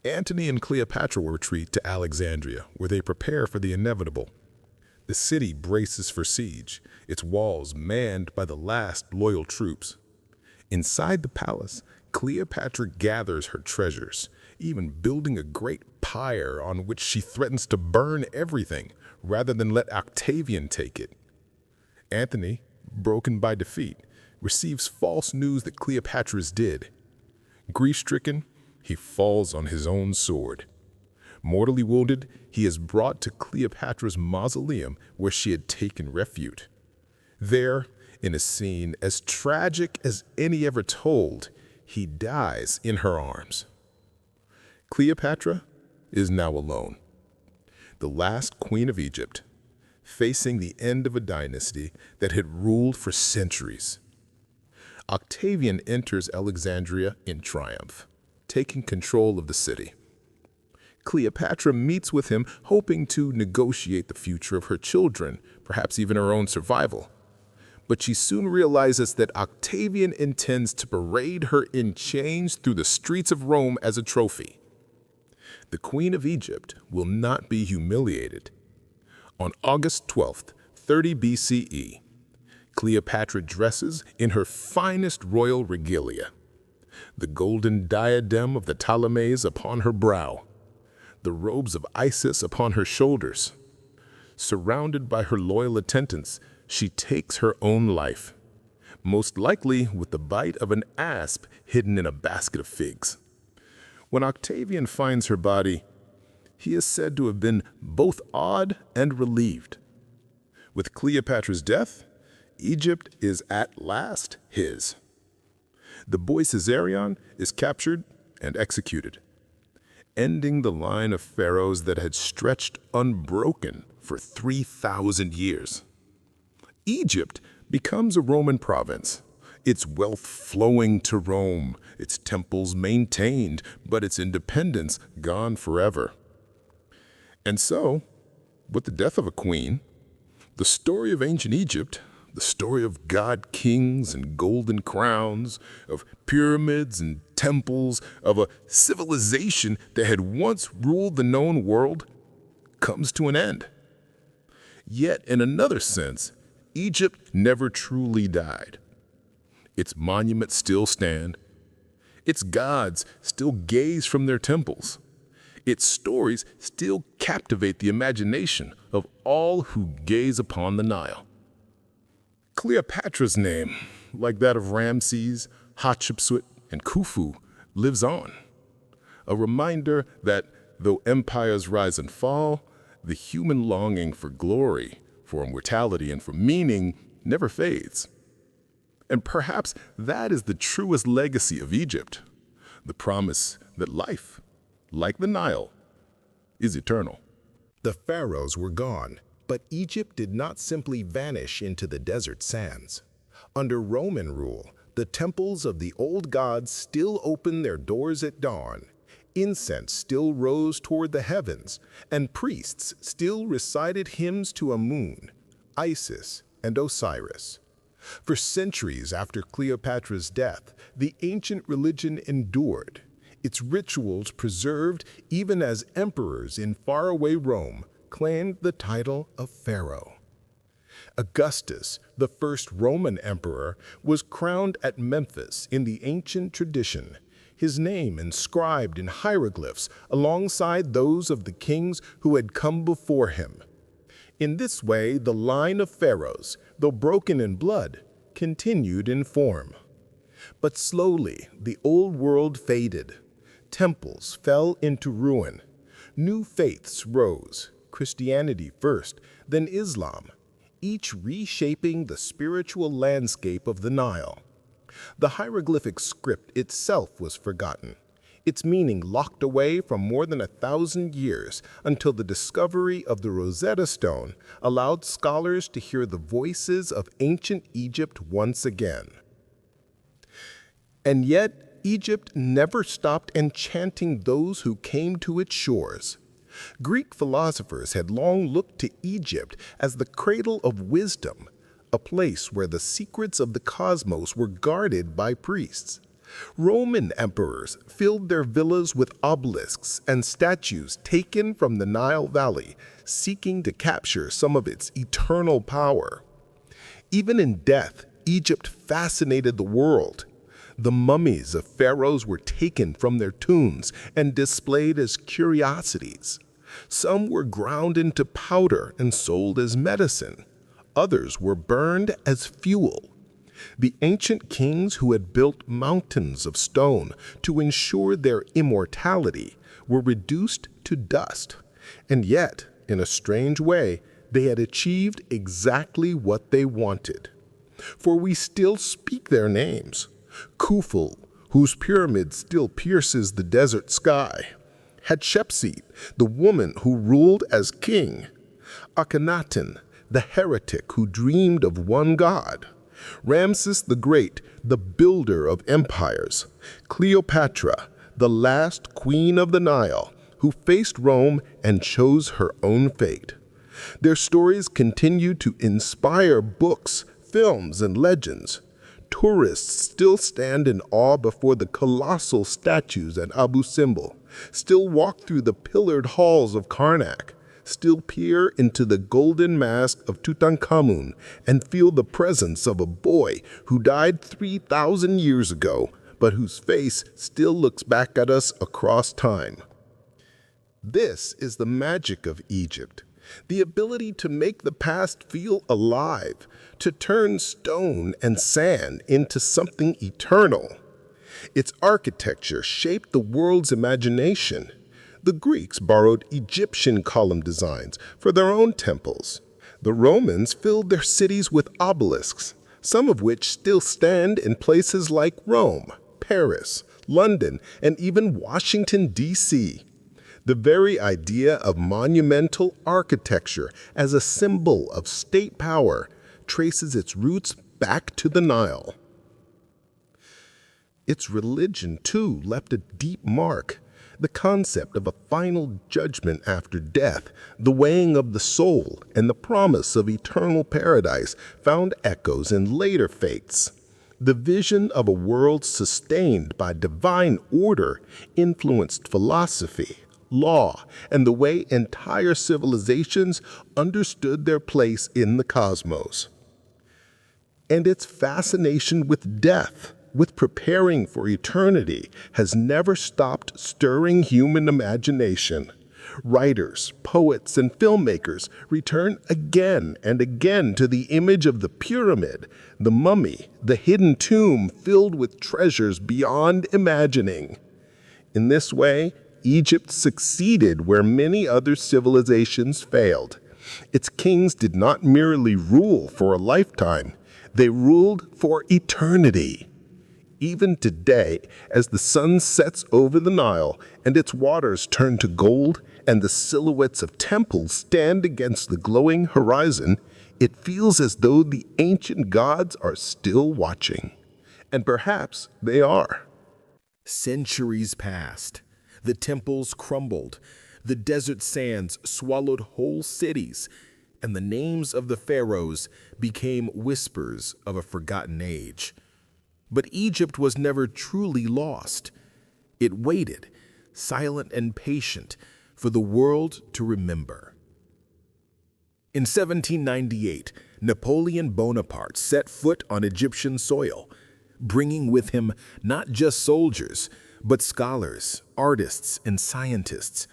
Antony and Cleopatra retreat to Alexandria, where they prepare for the inevitable. The city braces for siege, its walls manned by the last loyal troops. Inside the palace, Cleopatra gathers her treasures, even building a great pyre on which she threatens to burn everything rather than let Octavian take it. Antony, broken by defeat, receives false news that Cleopatra is dead. Grief-stricken, he falls on his own sword. Mortally wounded, he is brought to Cleopatra's mausoleum where she had taken refuge. There, in a scene as tragic as any ever told, he dies in her arms. Cleopatra is now alone, the last queen of Egypt, facing the end of a dynasty that had ruled for centuries. Octavian enters Alexandria in triumph, taking control of the city. Cleopatra meets with him, hoping to negotiate the future of her children, perhaps even her own survival. But she soon realizes that Octavian intends to parade her in chains through the streets of Rome as a trophy. The Queen of Egypt will not be humiliated. On August 12th, 30 BCE, Cleopatra dresses in her finest royal regalia, the golden diadem of the Ptolemies upon her brow, the robes of Isis upon her shoulders. Surrounded by her loyal attendants, she takes her own life, most likely with the bite of an asp hidden in a basket of figs. When Octavian finds her body, he is said to have been both awed and relieved. With Cleopatra's death, Egypt is at last his. The boy Caesarion is captured and executed, ending the line of pharaohs that had stretched unbroken for 3,000 years. Egypt becomes a Roman province, its wealth flowing to Rome, its temples maintained, but its independence gone forever. And so, with the death of a queen, the story of ancient Egypt, the story of god kings and golden crowns, of pyramids and temples, of a civilization that had once ruled the known world, comes to an end. Yet, in another sense, Egypt never truly died. Its monuments still stand. Its gods still gaze from their temples. Its stories still captivate the imagination of all who gaze upon the Nile. Cleopatra's name, like that of Ramses, Hatshepsut, and Khufu, lives on. A reminder that though empires rise and fall, the human longing for glory, for immortality, and for meaning never fades. And perhaps that is the truest legacy of Egypt, the promise that life, like the Nile, is eternal. The pharaohs were gone, but Egypt did not simply vanish into the desert sands. Under Roman rule, the temples of the old gods still opened their doors at dawn. Incense still rose toward the heavens, and priests still recited hymns to Amun, Isis, and Osiris. For centuries after Cleopatra's death, the ancient religion endured, its rituals preserved even as emperors in faraway Rome claimed the title of pharaoh. Augustus, the first Roman emperor, was crowned at Memphis in the ancient tradition, his name inscribed in hieroglyphs alongside those of the kings who had come before him. In this way, the line of pharaohs, though broken in blood, continued in form. But slowly, the old world faded. Temples fell into ruin. New faiths rose, Christianity first, then Islam, each reshaping the spiritual landscape of the Nile. The hieroglyphic script itself was forgotten, its meaning locked away for more than 1,000 years until the discovery of the Rosetta Stone allowed scholars to hear the voices of ancient Egypt once again. And yet, Egypt never stopped enchanting those who came to its shores. Greek philosophers had long looked to Egypt as the cradle of wisdom, a place where the secrets of the cosmos were guarded by priests. Roman emperors filled their villas with obelisks and statues taken from the Nile Valley, seeking to capture some of its eternal power. Even in death, Egypt fascinated the world. The mummies of pharaohs were taken from their tombs and displayed as curiosities. Some were ground into powder and sold as medicine. Others were burned as fuel. The ancient kings who had built mountains of stone to ensure their immortality were reduced to dust. And yet, in a strange way, they had achieved exactly what they wanted. For we still speak their names. Khufu, whose pyramid still pierces the desert sky. Hatshepsut, the woman who ruled as king. Akhenaten, the heretic who dreamed of one God. Ramses the Great, the builder of empires. Cleopatra, the last queen of the Nile, who faced Rome and chose her own fate. Their stories continue to inspire books, films, and legends. Tourists still stand in awe before the colossal statues at Abu Simbel, still walk through the pillared halls of Karnak, still peer into the golden mask of Tutankhamun and feel the presence of a boy who died 3,000 years ago, but whose face still looks back at us across time. This is the magic of Egypt, the ability to make the past feel alive, to turn stone and sand into something eternal. Its architecture shaped the world's imagination. The Greeks borrowed Egyptian column designs for their own temples. The Romans filled their cities with obelisks, some of which still stand in places like Rome, Paris, London, and even Washington, D.C. The very idea of monumental architecture as a symbol of state power traces its roots back to the Nile. Its religion, too, left a deep mark. The concept of a final judgment after death, the weighing of the soul, and the promise of eternal paradise found echoes in later faiths. The vision of a world sustained by divine order influenced philosophy, law, and the way entire civilizations understood their place in the cosmos. And its fascination with death, with preparing for eternity, has never stopped stirring human imagination. Writers, poets, and filmmakers return again and again to the image of the pyramid, the mummy, the hidden tomb filled with treasures beyond imagining. In this way, Egypt succeeded where many other civilizations failed. Its kings did not merely rule for a lifetime, they ruled for eternity. Even today, as the sun sets over the Nile and its waters turn to gold and the silhouettes of temples stand against the glowing horizon, it feels as though the ancient gods are still watching. And perhaps they are. Centuries passed. The temples crumbled. The desert sands swallowed whole cities. And the names of the pharaohs became whispers of a forgotten age. But Egypt was never truly lost. It waited, silent and patient, for the world to remember. In 1798, Napoleon Bonaparte set foot on Egyptian soil, bringing with him not just soldiers, but scholars, artists, and scientists.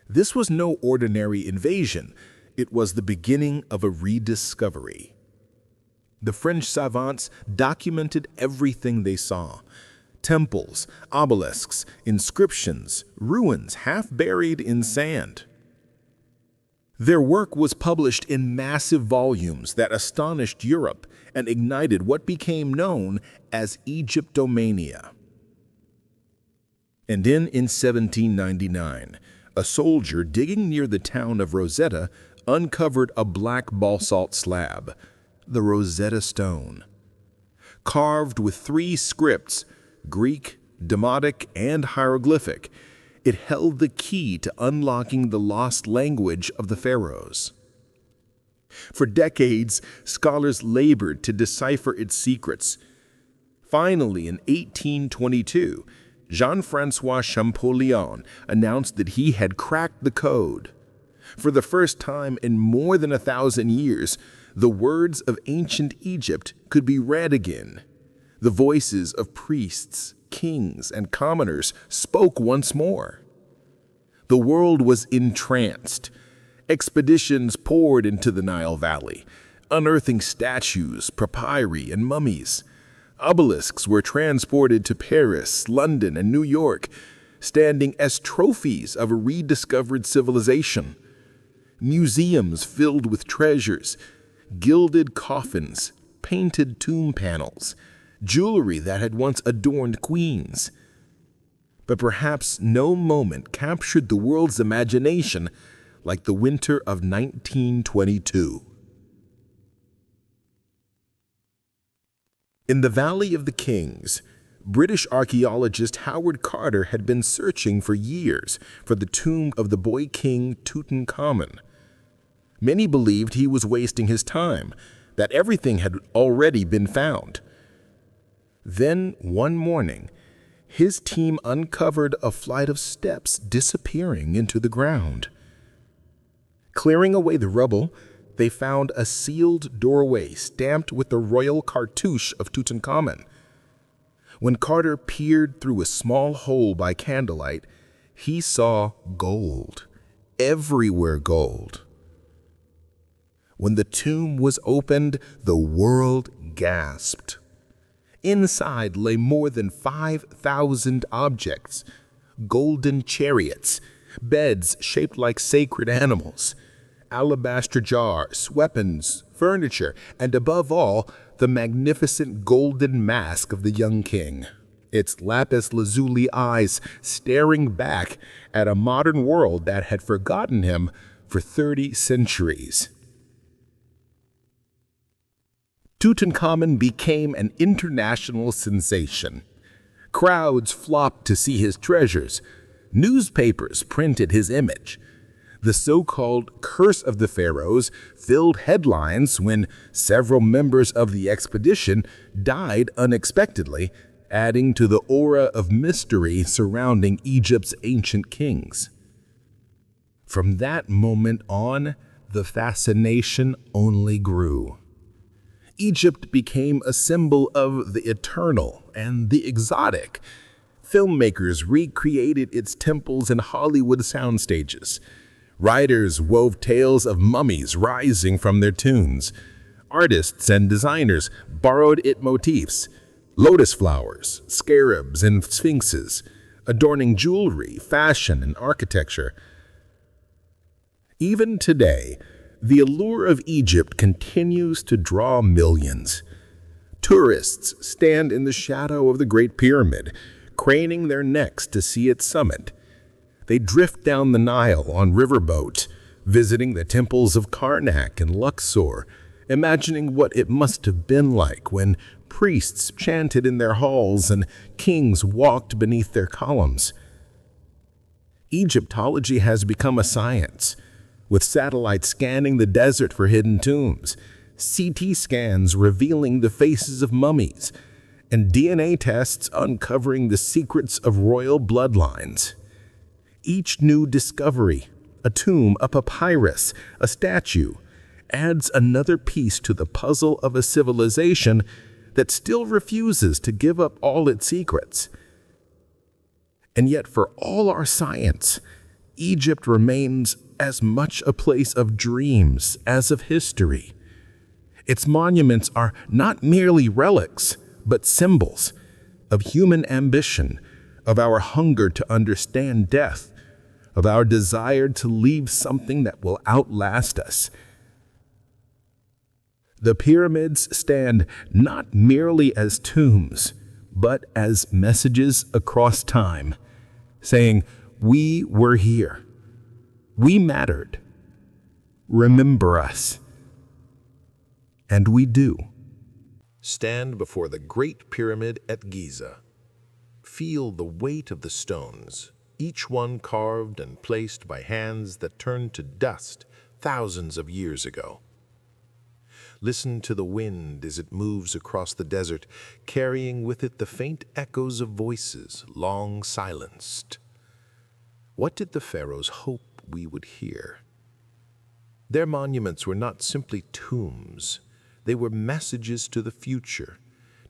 This was no ordinary invasion. It was the beginning of a rediscovery. The French savants documented everything they saw. Temples, obelisks, inscriptions, ruins half buried in sand. Their work was published in massive volumes that astonished Europe and ignited what became known as Egyptomania. And in 1799, a soldier digging near the town of Rosetta uncovered a black basalt slab, the Rosetta Stone. Carved with 3 scripts, Greek, Demotic, and hieroglyphic, it held the key to unlocking the lost language of the pharaohs. For decades, scholars labored to decipher its secrets. Finally, in 1822, Jean-Francois Champollion announced that he had cracked the code. For the first time in more than 1,000 years, the words of ancient Egypt could be read again. The voices of priests, kings, and commoners spoke once more. The world was entranced. Expeditions poured into the Nile Valley, unearthing statues, papyri, and mummies. Obelisks were transported to Paris, London, and New York, standing as trophies of a rediscovered civilization. Museums filled with treasures, gilded coffins, painted tomb panels, jewelry that had once adorned queens. But perhaps no moment captured the world's imagination like the winter of 1922. In the Valley of the Kings, British archaeologist Howard Carter had been searching for years for the tomb of the boy king Tutankhamun. Many believed he was wasting his time, that everything had already been found. Then, one morning, his team uncovered a flight of steps disappearing into the ground. Clearing away the rubble, they found a sealed doorway stamped with the royal cartouche of Tutankhamun. When Carter peered through a small hole by candlelight, he saw gold, everywhere gold. When the tomb was opened, the world gasped. Inside lay more than 5,000 objects, golden chariots, beds shaped like sacred animals, alabaster jars, weapons, furniture, and above all, the magnificent golden mask of the young king, its lapis lazuli eyes staring back at a modern world that had forgotten him for 30 centuries. Tutankhamun became an international sensation. Crowds flocked to see his treasures. Newspapers printed his image. The so-called Curse of the Pharaohs filled headlines when several members of the expedition died unexpectedly, adding to the aura of mystery surrounding Egypt's ancient kings. From that moment on, the fascination only grew. Egypt became a symbol of the eternal and the exotic. Filmmakers recreated its temples and Hollywood soundstages. Writers wove tales of mummies rising from their tombs. Artists and designers borrowed its motifs: lotus flowers, scarabs, and sphinxes, adorning jewelry, fashion, and architecture. Even today, the allure of Egypt continues to draw millions. Tourists stand in the shadow of the Great Pyramid, craning their necks to see its summit. They drift down the Nile on riverboats, visiting the temples of Karnak and Luxor, imagining what it must have been like when priests chanted in their halls and kings walked beneath their columns. Egyptology has become a science, with satellites scanning the desert for hidden tombs, CT scans revealing the faces of mummies, and DNA tests uncovering the secrets of royal bloodlines. Each new discovery, a tomb, a papyrus, a statue, adds another piece to the puzzle of a civilization that still refuses to give up all its secrets. And yet, for all our science, Egypt remains as much a place of dreams as of history. Its monuments are not merely relics, but symbols of human ambition, of our hunger to understand death, of our desire to leave something that will outlast us. The pyramids stand not merely as tombs, but as messages across time, saying, "We were here. We mattered. Remember us." And we do. Stand before the Great Pyramid at Giza. Feel the weight of the stones, each one carved and placed by hands that turned to dust thousands of years ago. Listen to the wind as it moves across the desert, carrying with it the faint echoes of voices long silenced. What did the pharaohs hope we would hear? Their monuments were not simply tombs. They were messages to the future,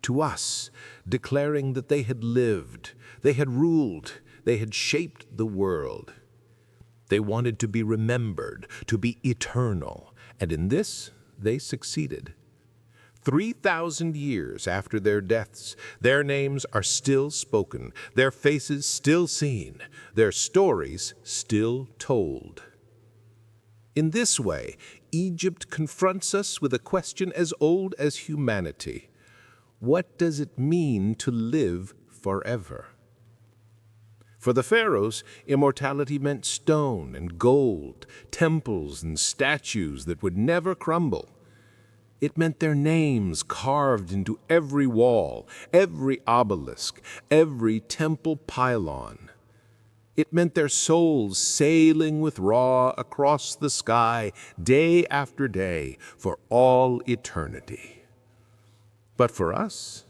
to us, declaring that they had lived, they had ruled, they had shaped the world. They wanted to be remembered, to be eternal, and in this they succeeded. 3,000 years after their deaths, their names are still spoken, their faces still seen, their stories still told. In this way, Egypt confronts us with a question as old as humanity. What does it mean to live forever? For the pharaohs, immortality meant stone and gold, temples and statues that would never crumble. It meant their names carved into every wall, every obelisk, every temple pylon. It meant their souls sailing with Ra across the sky day after day for all eternity. But for us,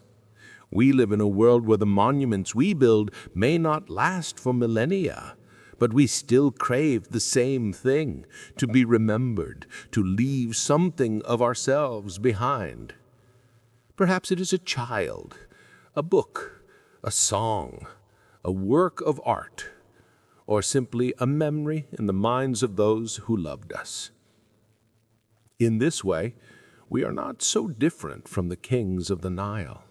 we live in a world where the monuments we build may not last for millennia, but we still crave the same thing, to be remembered, to leave something of ourselves behind. Perhaps it is a child, a book, a song, a work of art, or simply a memory in the minds of those who loved us. In this way, we are not so different from the kings of the Nile.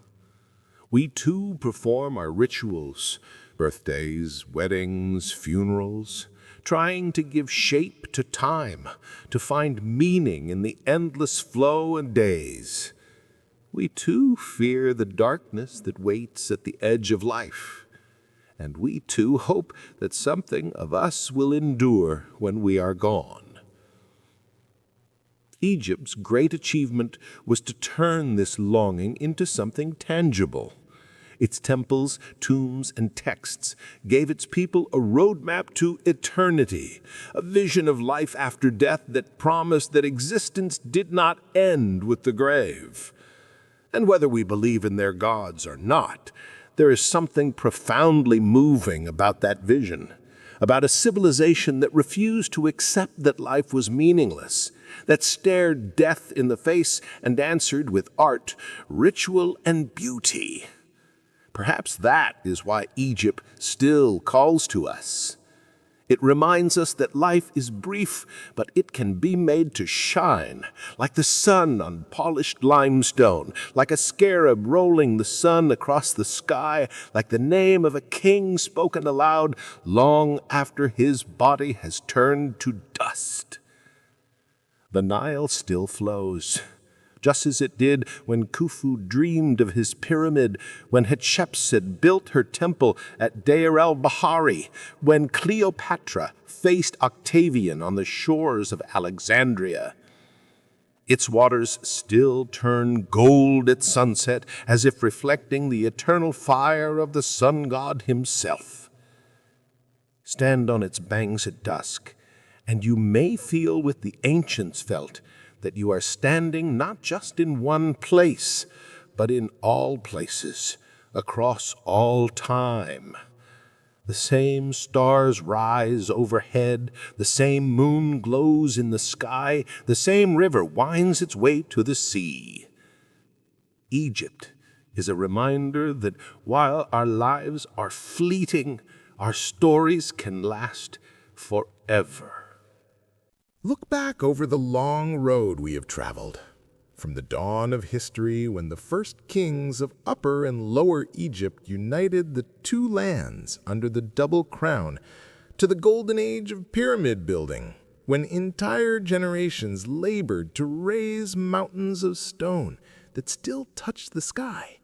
We too perform our rituals, birthdays, weddings, funerals, trying to give shape to time, to find meaning in the endless flow of days. We too fear the darkness that waits at the edge of life, and we too hope that something of us will endure when we are gone. Egypt's great achievement was to turn this longing into something tangible. Its temples, tombs, and texts gave its people a roadmap to eternity, a vision of life after death that promised that existence did not end with the grave. And whether we believe in their gods or not, there is something profoundly moving about that vision, about a civilization that refused to accept that life was meaningless, that stared death in the face and answered with art, ritual, and beauty. Perhaps that is why Egypt still calls to us. It reminds us that life is brief, but it can be made to shine, like the sun on polished limestone, like a scarab rolling the sun across the sky, like the name of a king spoken aloud long after his body has turned to dust. The Nile still flows, just as it did when Khufu dreamed of his pyramid, when Hatshepsut built her temple at Deir el-Bahari, when Cleopatra faced Octavian on the shores of Alexandria. Its waters still turn gold at sunset, as if reflecting the eternal fire of the sun god himself. Stand on its banks at dusk, and you may feel what the ancients felt, that you are standing not just in one place, but in all places, across all time. The same stars rise overhead, the same moon glows in the sky, the same river winds its way to the sea. Egypt is a reminder that while our lives are fleeting, our stories can last forever. Look back over the long road we have traveled. From the dawn of history, when the first kings of Upper and Lower Egypt united the two lands under the double crown, to the golden age of pyramid building, when entire generations labored to raise mountains of stone that still touch the sky.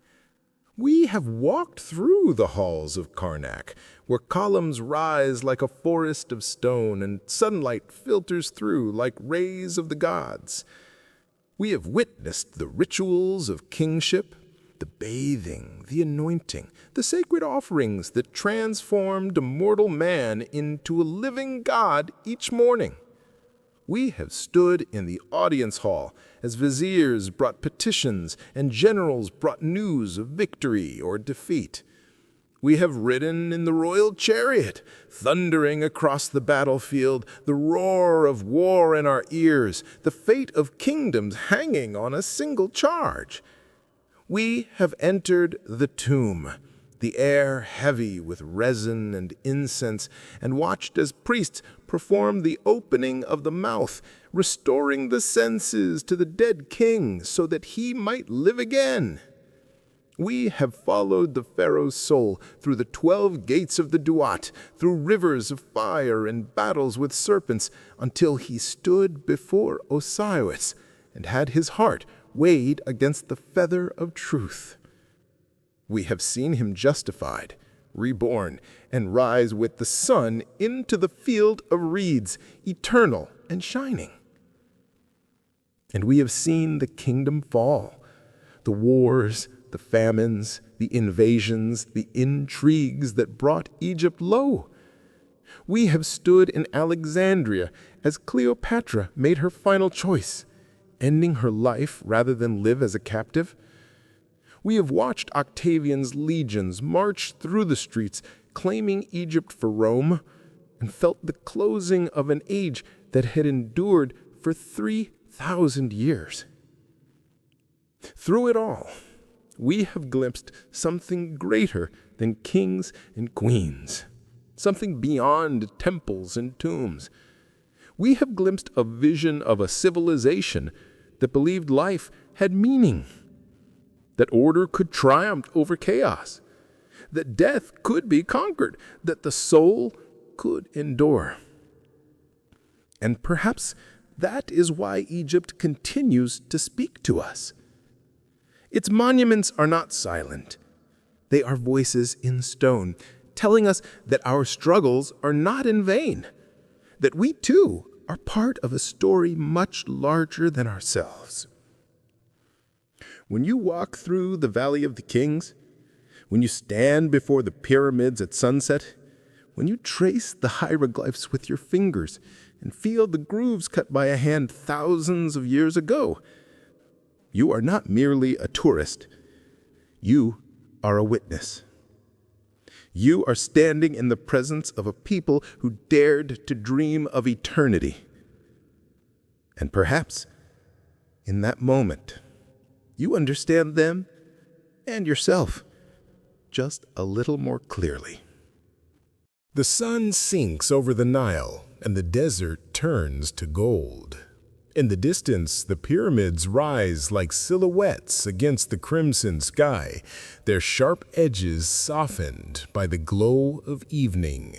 We have walked through the halls of Karnak, where columns rise like a forest of stone and sunlight filters through like rays of the gods. We have witnessed the rituals of kingship, the bathing, the anointing, the sacred offerings that transformed a mortal man into a living god each morning. We have stood in the audience hall as viziers brought petitions and generals brought news of victory or defeat. We have ridden in the royal chariot, thundering across the battlefield, the roar of war in our ears, the fate of kingdoms hanging on a single charge. We have entered the tomb, the air heavy with resin and incense, and watched as priests performed the opening of the mouth, restoring the senses to the dead king so that he might live again. We have followed the Pharaoh's soul through the 12 gates of the Duat, through rivers of fire and battles with serpents, until he stood before Osiris and had his heart weighed against the feather of truth. We have seen him justified, reborn, and rise with the sun into the field of reeds, eternal and shining. And we have seen the kingdom fall, the wars, the famines, the invasions, the intrigues that brought Egypt low. We have stood in Alexandria as Cleopatra made her final choice, ending her life rather than live as a captive. We have watched Octavian's legions march through the streets, claiming Egypt for Rome, and felt the closing of an age that had endured for 3,000 years. Through it all, we have glimpsed something greater than kings and queens, something beyond temples and tombs. We have glimpsed a vision of a civilization that believed life had meaning, that order could triumph over chaos, that death could be conquered, that the soul could endure. And perhaps that is why Egypt continues to speak to us. Its monuments are not silent. They are voices in stone, telling us that our struggles are not in vain, that we too are part of a story much larger than ourselves. When you walk through the Valley of the Kings, when you stand before the pyramids at sunset, when you trace the hieroglyphs with your fingers and feel the grooves cut by a hand thousands of years ago, you are not merely a tourist. You are a witness. You are standing in the presence of a people who dared to dream of eternity. And perhaps, in that moment, you understand them and yourself just a little more clearly. The sun sinks over the Nile, and the desert turns to gold. In the distance, the pyramids rise like silhouettes against the crimson sky, their sharp edges softened by the glow of evening.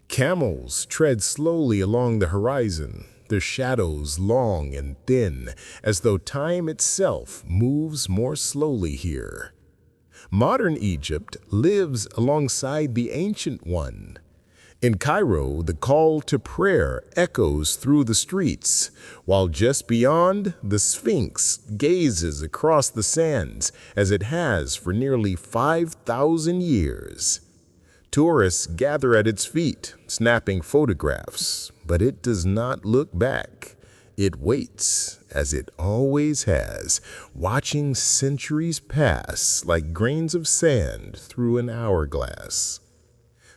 Camels tread slowly along the horizon, their shadows long and thin, as though time itself moves more slowly here. Modern Egypt lives alongside the ancient one. In Cairo, the call to prayer echoes through the streets, while just beyond, the Sphinx gazes across the sands as it has for nearly 5,000 years. Tourists gather at its feet, snapping photographs, but it does not look back. It waits, as it always has, watching centuries pass like grains of sand through an hourglass.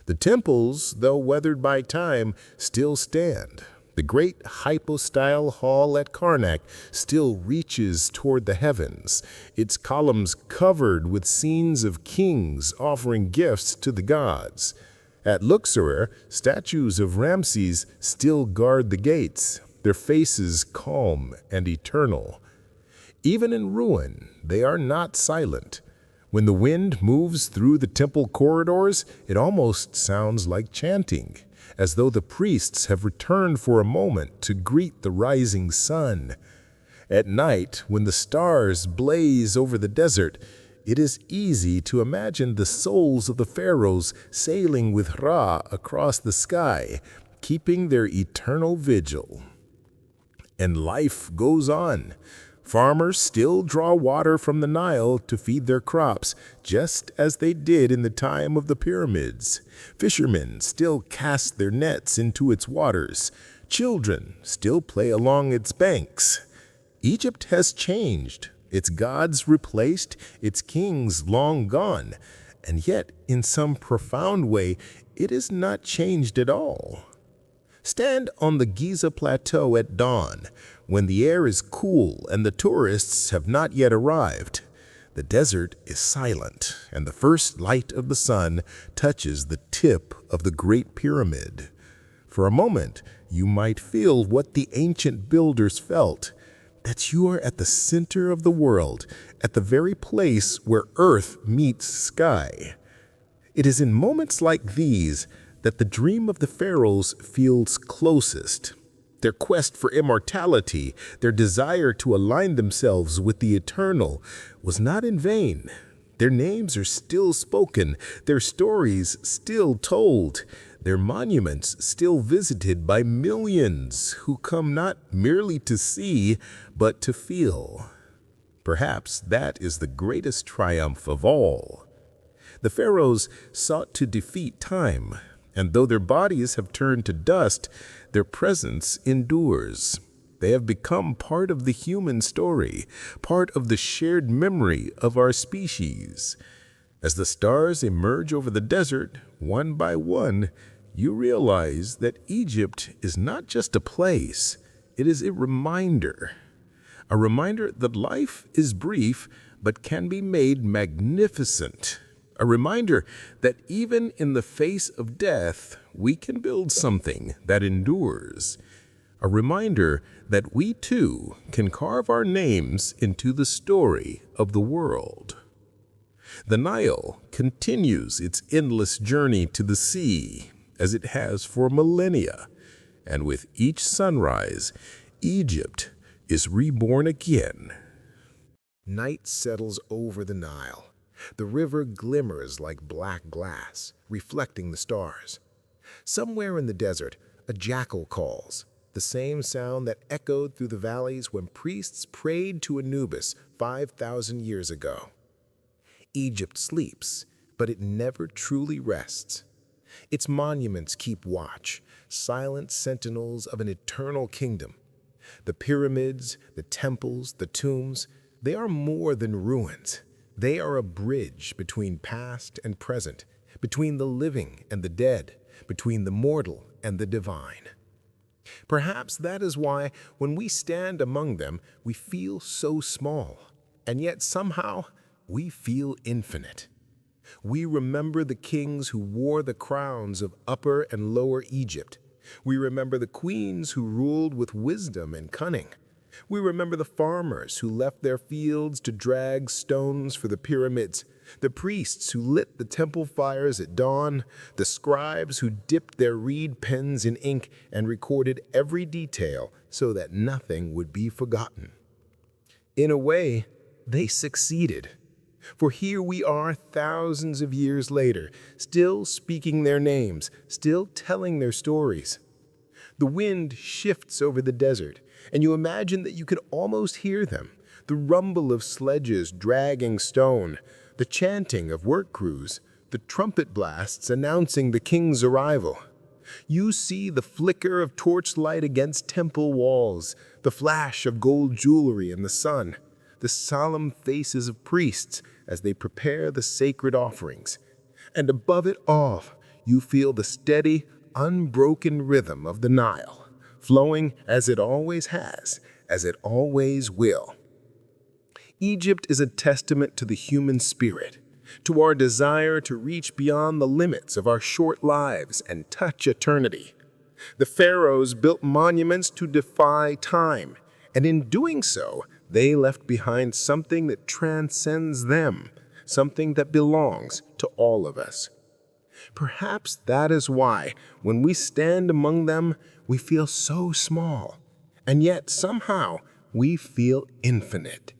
The temples, though weathered by time, still stand. The great hypostyle hall at Karnak still reaches toward the heavens, its columns covered with scenes of kings offering gifts to the gods. At Luxor, statues of Ramses still guard the gates, their faces calm and eternal. Even in ruin, they are not silent. When the wind moves through the temple corridors, it almost sounds like chanting, as though the priests have returned for a moment to greet the rising sun. At night, when the stars blaze over the desert, it is easy to imagine the souls of the pharaohs sailing with Ra across the sky, keeping their eternal vigil. And life goes on. Farmers still draw water from the Nile to feed their crops, just as they did in the time of the pyramids. Fishermen still cast their nets into its waters. Children still play along its banks. Egypt has changed, its gods replaced, its kings long gone, and yet, in some profound way, it is not changed at all. Stand on the Giza Plateau at dawn, when the air is cool and the tourists have not yet arrived. The desert is silent, and the first light of the sun touches the tip of the Great Pyramid. For a moment, you might feel what the ancient builders felt, that you are at the center of the world, at the very place where earth meets sky. It is in moments like these that the dream of the pharaohs feels closest. Their quest for immortality, their desire to align themselves with the eternal, was not in vain. Their names are still spoken, their stories still told. their monuments still visited by millions who come not merely to see, but to feel. Perhaps that is the greatest triumph of all. The pharaohs sought to defeat time, and though their bodies have turned to dust, their presence endures. They have become part of the human story, part of the shared memory of our species. As the stars emerge over the desert, one by one, you realize that Egypt is not just a place, it is a reminder that life is brief but can be made magnificent. A reminder that even in the face of death, we can build something that endures. A reminder that we too can carve our names into the story of the world. The Nile continues its endless journey to the sea, as it has for millennia, and with each sunrise, Egypt is reborn again. Night settles over the Nile. The river glimmers like black glass, reflecting the stars. Somewhere in the desert, a jackal calls, the same sound that echoed through the valleys when priests prayed to Anubis 5,000 years ago. Egypt sleeps, but it never truly rests. Its monuments keep watch, silent sentinels of an eternal kingdom. The pyramids, the temples, the tombs, they are more than ruins. They are a bridge between past and present, between the living and the dead, between the mortal and the divine. Perhaps that is why, when we stand among them, we feel so small, and yet somehow we feel infinite. We remember the kings who wore the crowns of Upper and Lower Egypt. We remember the queens who ruled with wisdom and cunning. We remember the farmers who left their fields to drag stones for the pyramids, the priests who lit the temple fires at dawn, the scribes who dipped their reed pens in ink and recorded every detail so that nothing would be forgotten. In a way, they succeeded. For here we are thousands of years later, still speaking their names, still telling their stories. The wind shifts over the desert, and you imagine that you could almost hear them, the rumble of sledges dragging stone, the chanting of work crews, the trumpet blasts announcing the king's arrival. You see the flicker of torchlight against temple walls, the flash of gold jewelry in the sun, the solemn faces of priests as they prepare the sacred offerings. And above it all, you feel the steady, unbroken rhythm of the Nile, flowing as it always has, as it always will. Egypt is a testament to the human spirit, to our desire to reach beyond the limits of our short lives and touch eternity. The pharaohs built monuments to defy time, and in doing so, they left behind something that transcends them, something that belongs to all of us. Perhaps that is why, when we stand among them, we feel so small, and yet somehow we feel infinite.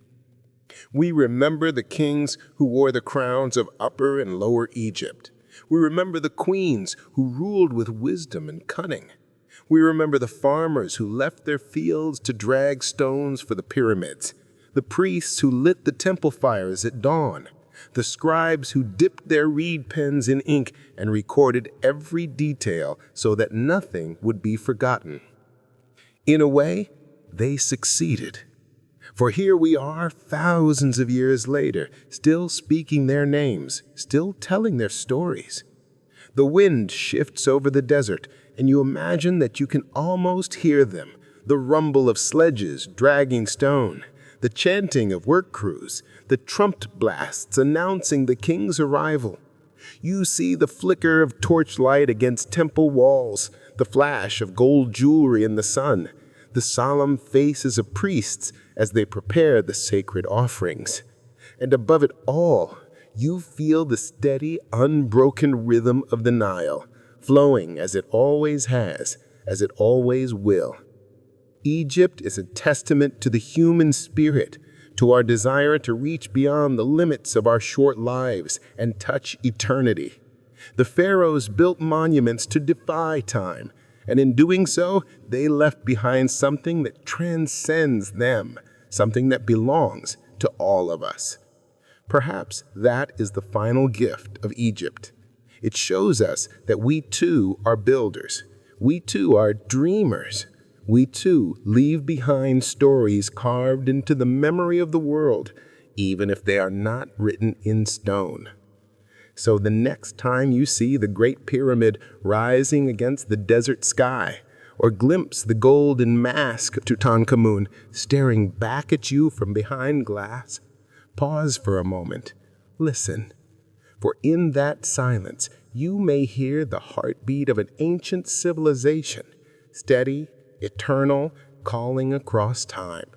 We remember the kings who wore the crowns of Upper and Lower Egypt. We remember the queens who ruled with wisdom and cunning. We remember the farmers who left their fields to drag stones for the pyramids, the priests who lit the temple fires at dawn, the scribes who dipped their reed pens in ink and recorded every detail so that nothing would be forgotten. In a way, they succeeded. For here we are thousands of years later, still speaking their names, still telling their stories. The wind shifts over the desert, and you imagine that you can almost hear them, the rumble of sledges dragging stone, the chanting of work crews, the trumpet blasts announcing the king's arrival. You see the flicker of torchlight against temple walls, the flash of gold jewelry in the sun, the solemn faces of priests as they prepare the sacred offerings. And above it all, you feel the steady, unbroken rhythm of the Nile, flowing as it always has, as it always will. Egypt is a testament to the human spirit, to our desire to reach beyond the limits of our short lives and touch eternity. The pharaohs built monuments to defy time, and in doing so, they left behind something that transcends them, something that belongs to all of us. Perhaps that is the final gift of Egypt. It shows us that we too are builders. We too are dreamers. We too leave behind stories carved into the memory of the world, even if they are not written in stone. So the next time you see the Great Pyramid rising against the desert sky, or glimpse the golden mask of Tutankhamun staring back at you from behind glass, pause for a moment. Listen. For in that silence, you may hear the heartbeat of an ancient civilization, steady, eternal, calling across time.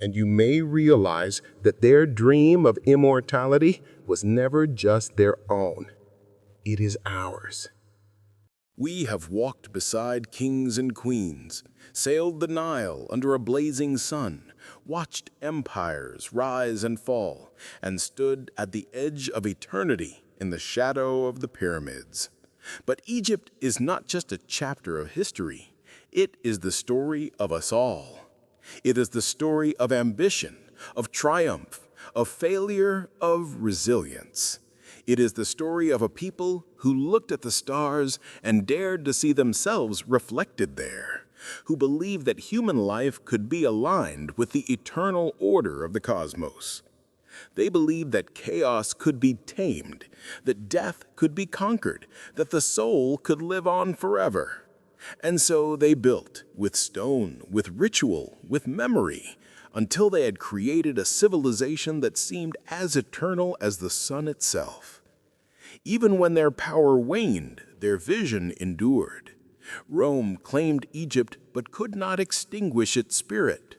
And you may realize that their dream of immortality was never just their own. It is ours. We have walked beside kings and queens, sailed the Nile under a blazing sun, watched empires rise and fall, and stood at the edge of eternity in the shadow of the pyramids. But Egypt is not just a chapter of history. It is the story of us all. It is the story of ambition, of triumph, of failure, of resilience. It is the story of a people who looked at the stars and dared to see themselves reflected there, who believed that human life could be aligned with the eternal order of the cosmos. They believed that chaos could be tamed, that death could be conquered, that the soul could live on forever. And so they built, with stone, with ritual, with memory, until they had created a civilization that seemed as eternal as the sun itself. Even when their power waned, their vision endured. Rome claimed Egypt but could not extinguish its spirit.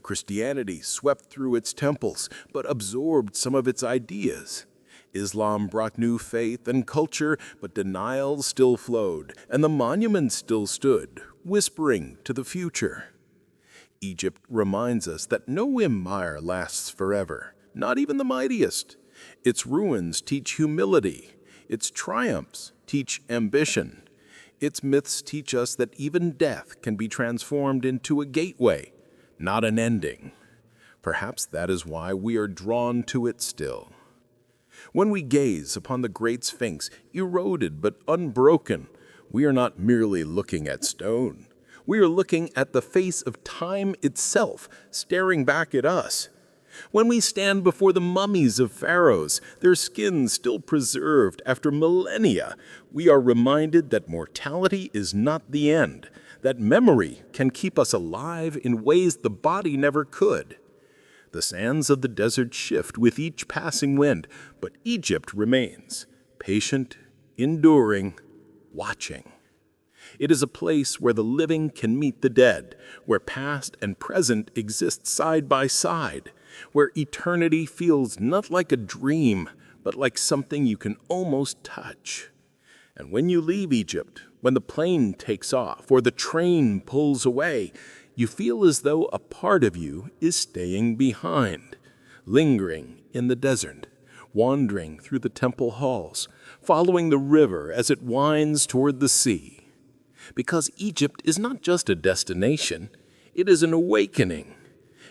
Christianity swept through its temples but absorbed some of its ideas. Islam brought new faith and culture, but denial still flowed, and the monuments still stood, whispering to the future. Egypt reminds us that no empire lasts forever, not even the mightiest. Its ruins teach humility. Its triumphs teach ambition. Its myths teach us that even death can be transformed into a gateway, not an ending. Perhaps that is why we are drawn to it still. When we gaze upon the Great Sphinx, eroded but unbroken, we are not merely looking at stone. We are looking at the face of time itself, staring back at us. When we stand before the mummies of pharaohs, their skins still preserved after millennia, we are reminded that mortality is not the end, that memory can keep us alive in ways the body never could. The sands of the desert shift with each passing wind, but Egypt remains, patient, enduring, watching. It is a place where the living can meet the dead, where past and present exist side by side, where eternity feels not like a dream, but like something you can almost touch. And when you leave Egypt, when the plane takes off or the train pulls away, you feel as though a part of you is staying behind, lingering in the desert, wandering through the temple halls, following the river as it winds toward the sea. Because Egypt is not just a destination, it is an awakening.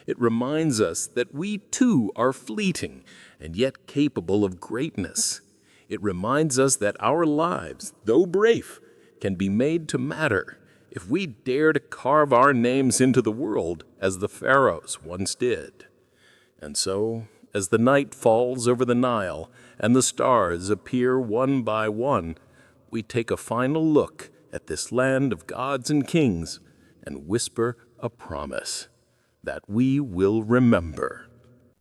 It reminds us that we too are fleeting and yet capable of greatness. It reminds us that our lives, though brief, can be made to matter if we dare to carve our names into the world as the pharaohs once did. And so, as the night falls over the Nile and the stars appear one by one, we take a final look at this land of gods and kings and whisper a promise that we will remember.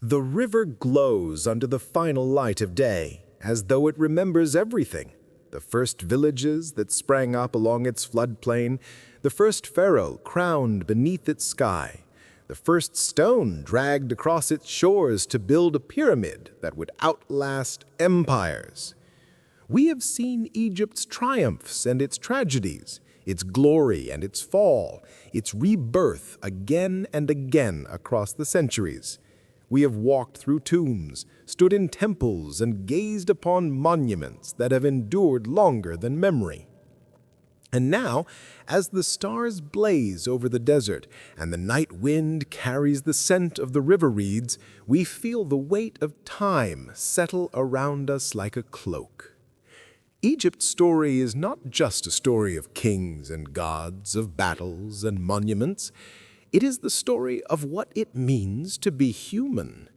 The river glows under the final light of day, as though it remembers everything. The first villages that sprang up along its floodplain, the first pharaoh crowned beneath its sky, the first stone dragged across its shores to build a pyramid that would outlast empires. We have seen Egypt's triumphs and its tragedies, its glory and its fall, its rebirth again and again across the centuries. We have walked through tombs, stood in temples, and gazed upon monuments that have endured longer than memory. And now, as the stars blaze over the desert and the night wind carries the scent of the river reeds, we feel the weight of time settle around us like a cloak. Egypt's story is not just a story of kings and gods, of battles and monuments. It is the story of what it means to be human,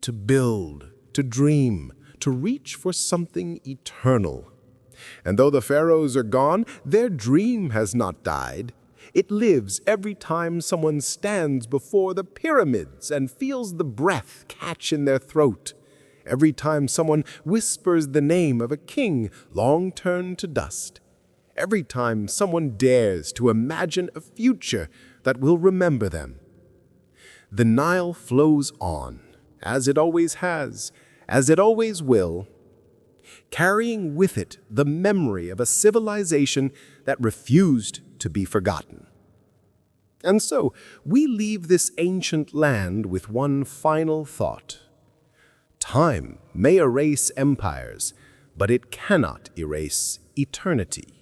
to build, to dream, to reach for something eternal. And though the pharaohs are gone, their dream has not died. It lives every time someone stands before the pyramids and feels the breath catch in their throat. Every time someone whispers the name of a king long turned to dust. Every time someone dares to imagine a future that will remember them. The Nile flows on, as it always has, as it always will, carrying with it the memory of a civilization that refused to be forgotten. And so, we leave this ancient land with one final thought. Time may erase empires, but it cannot erase eternity.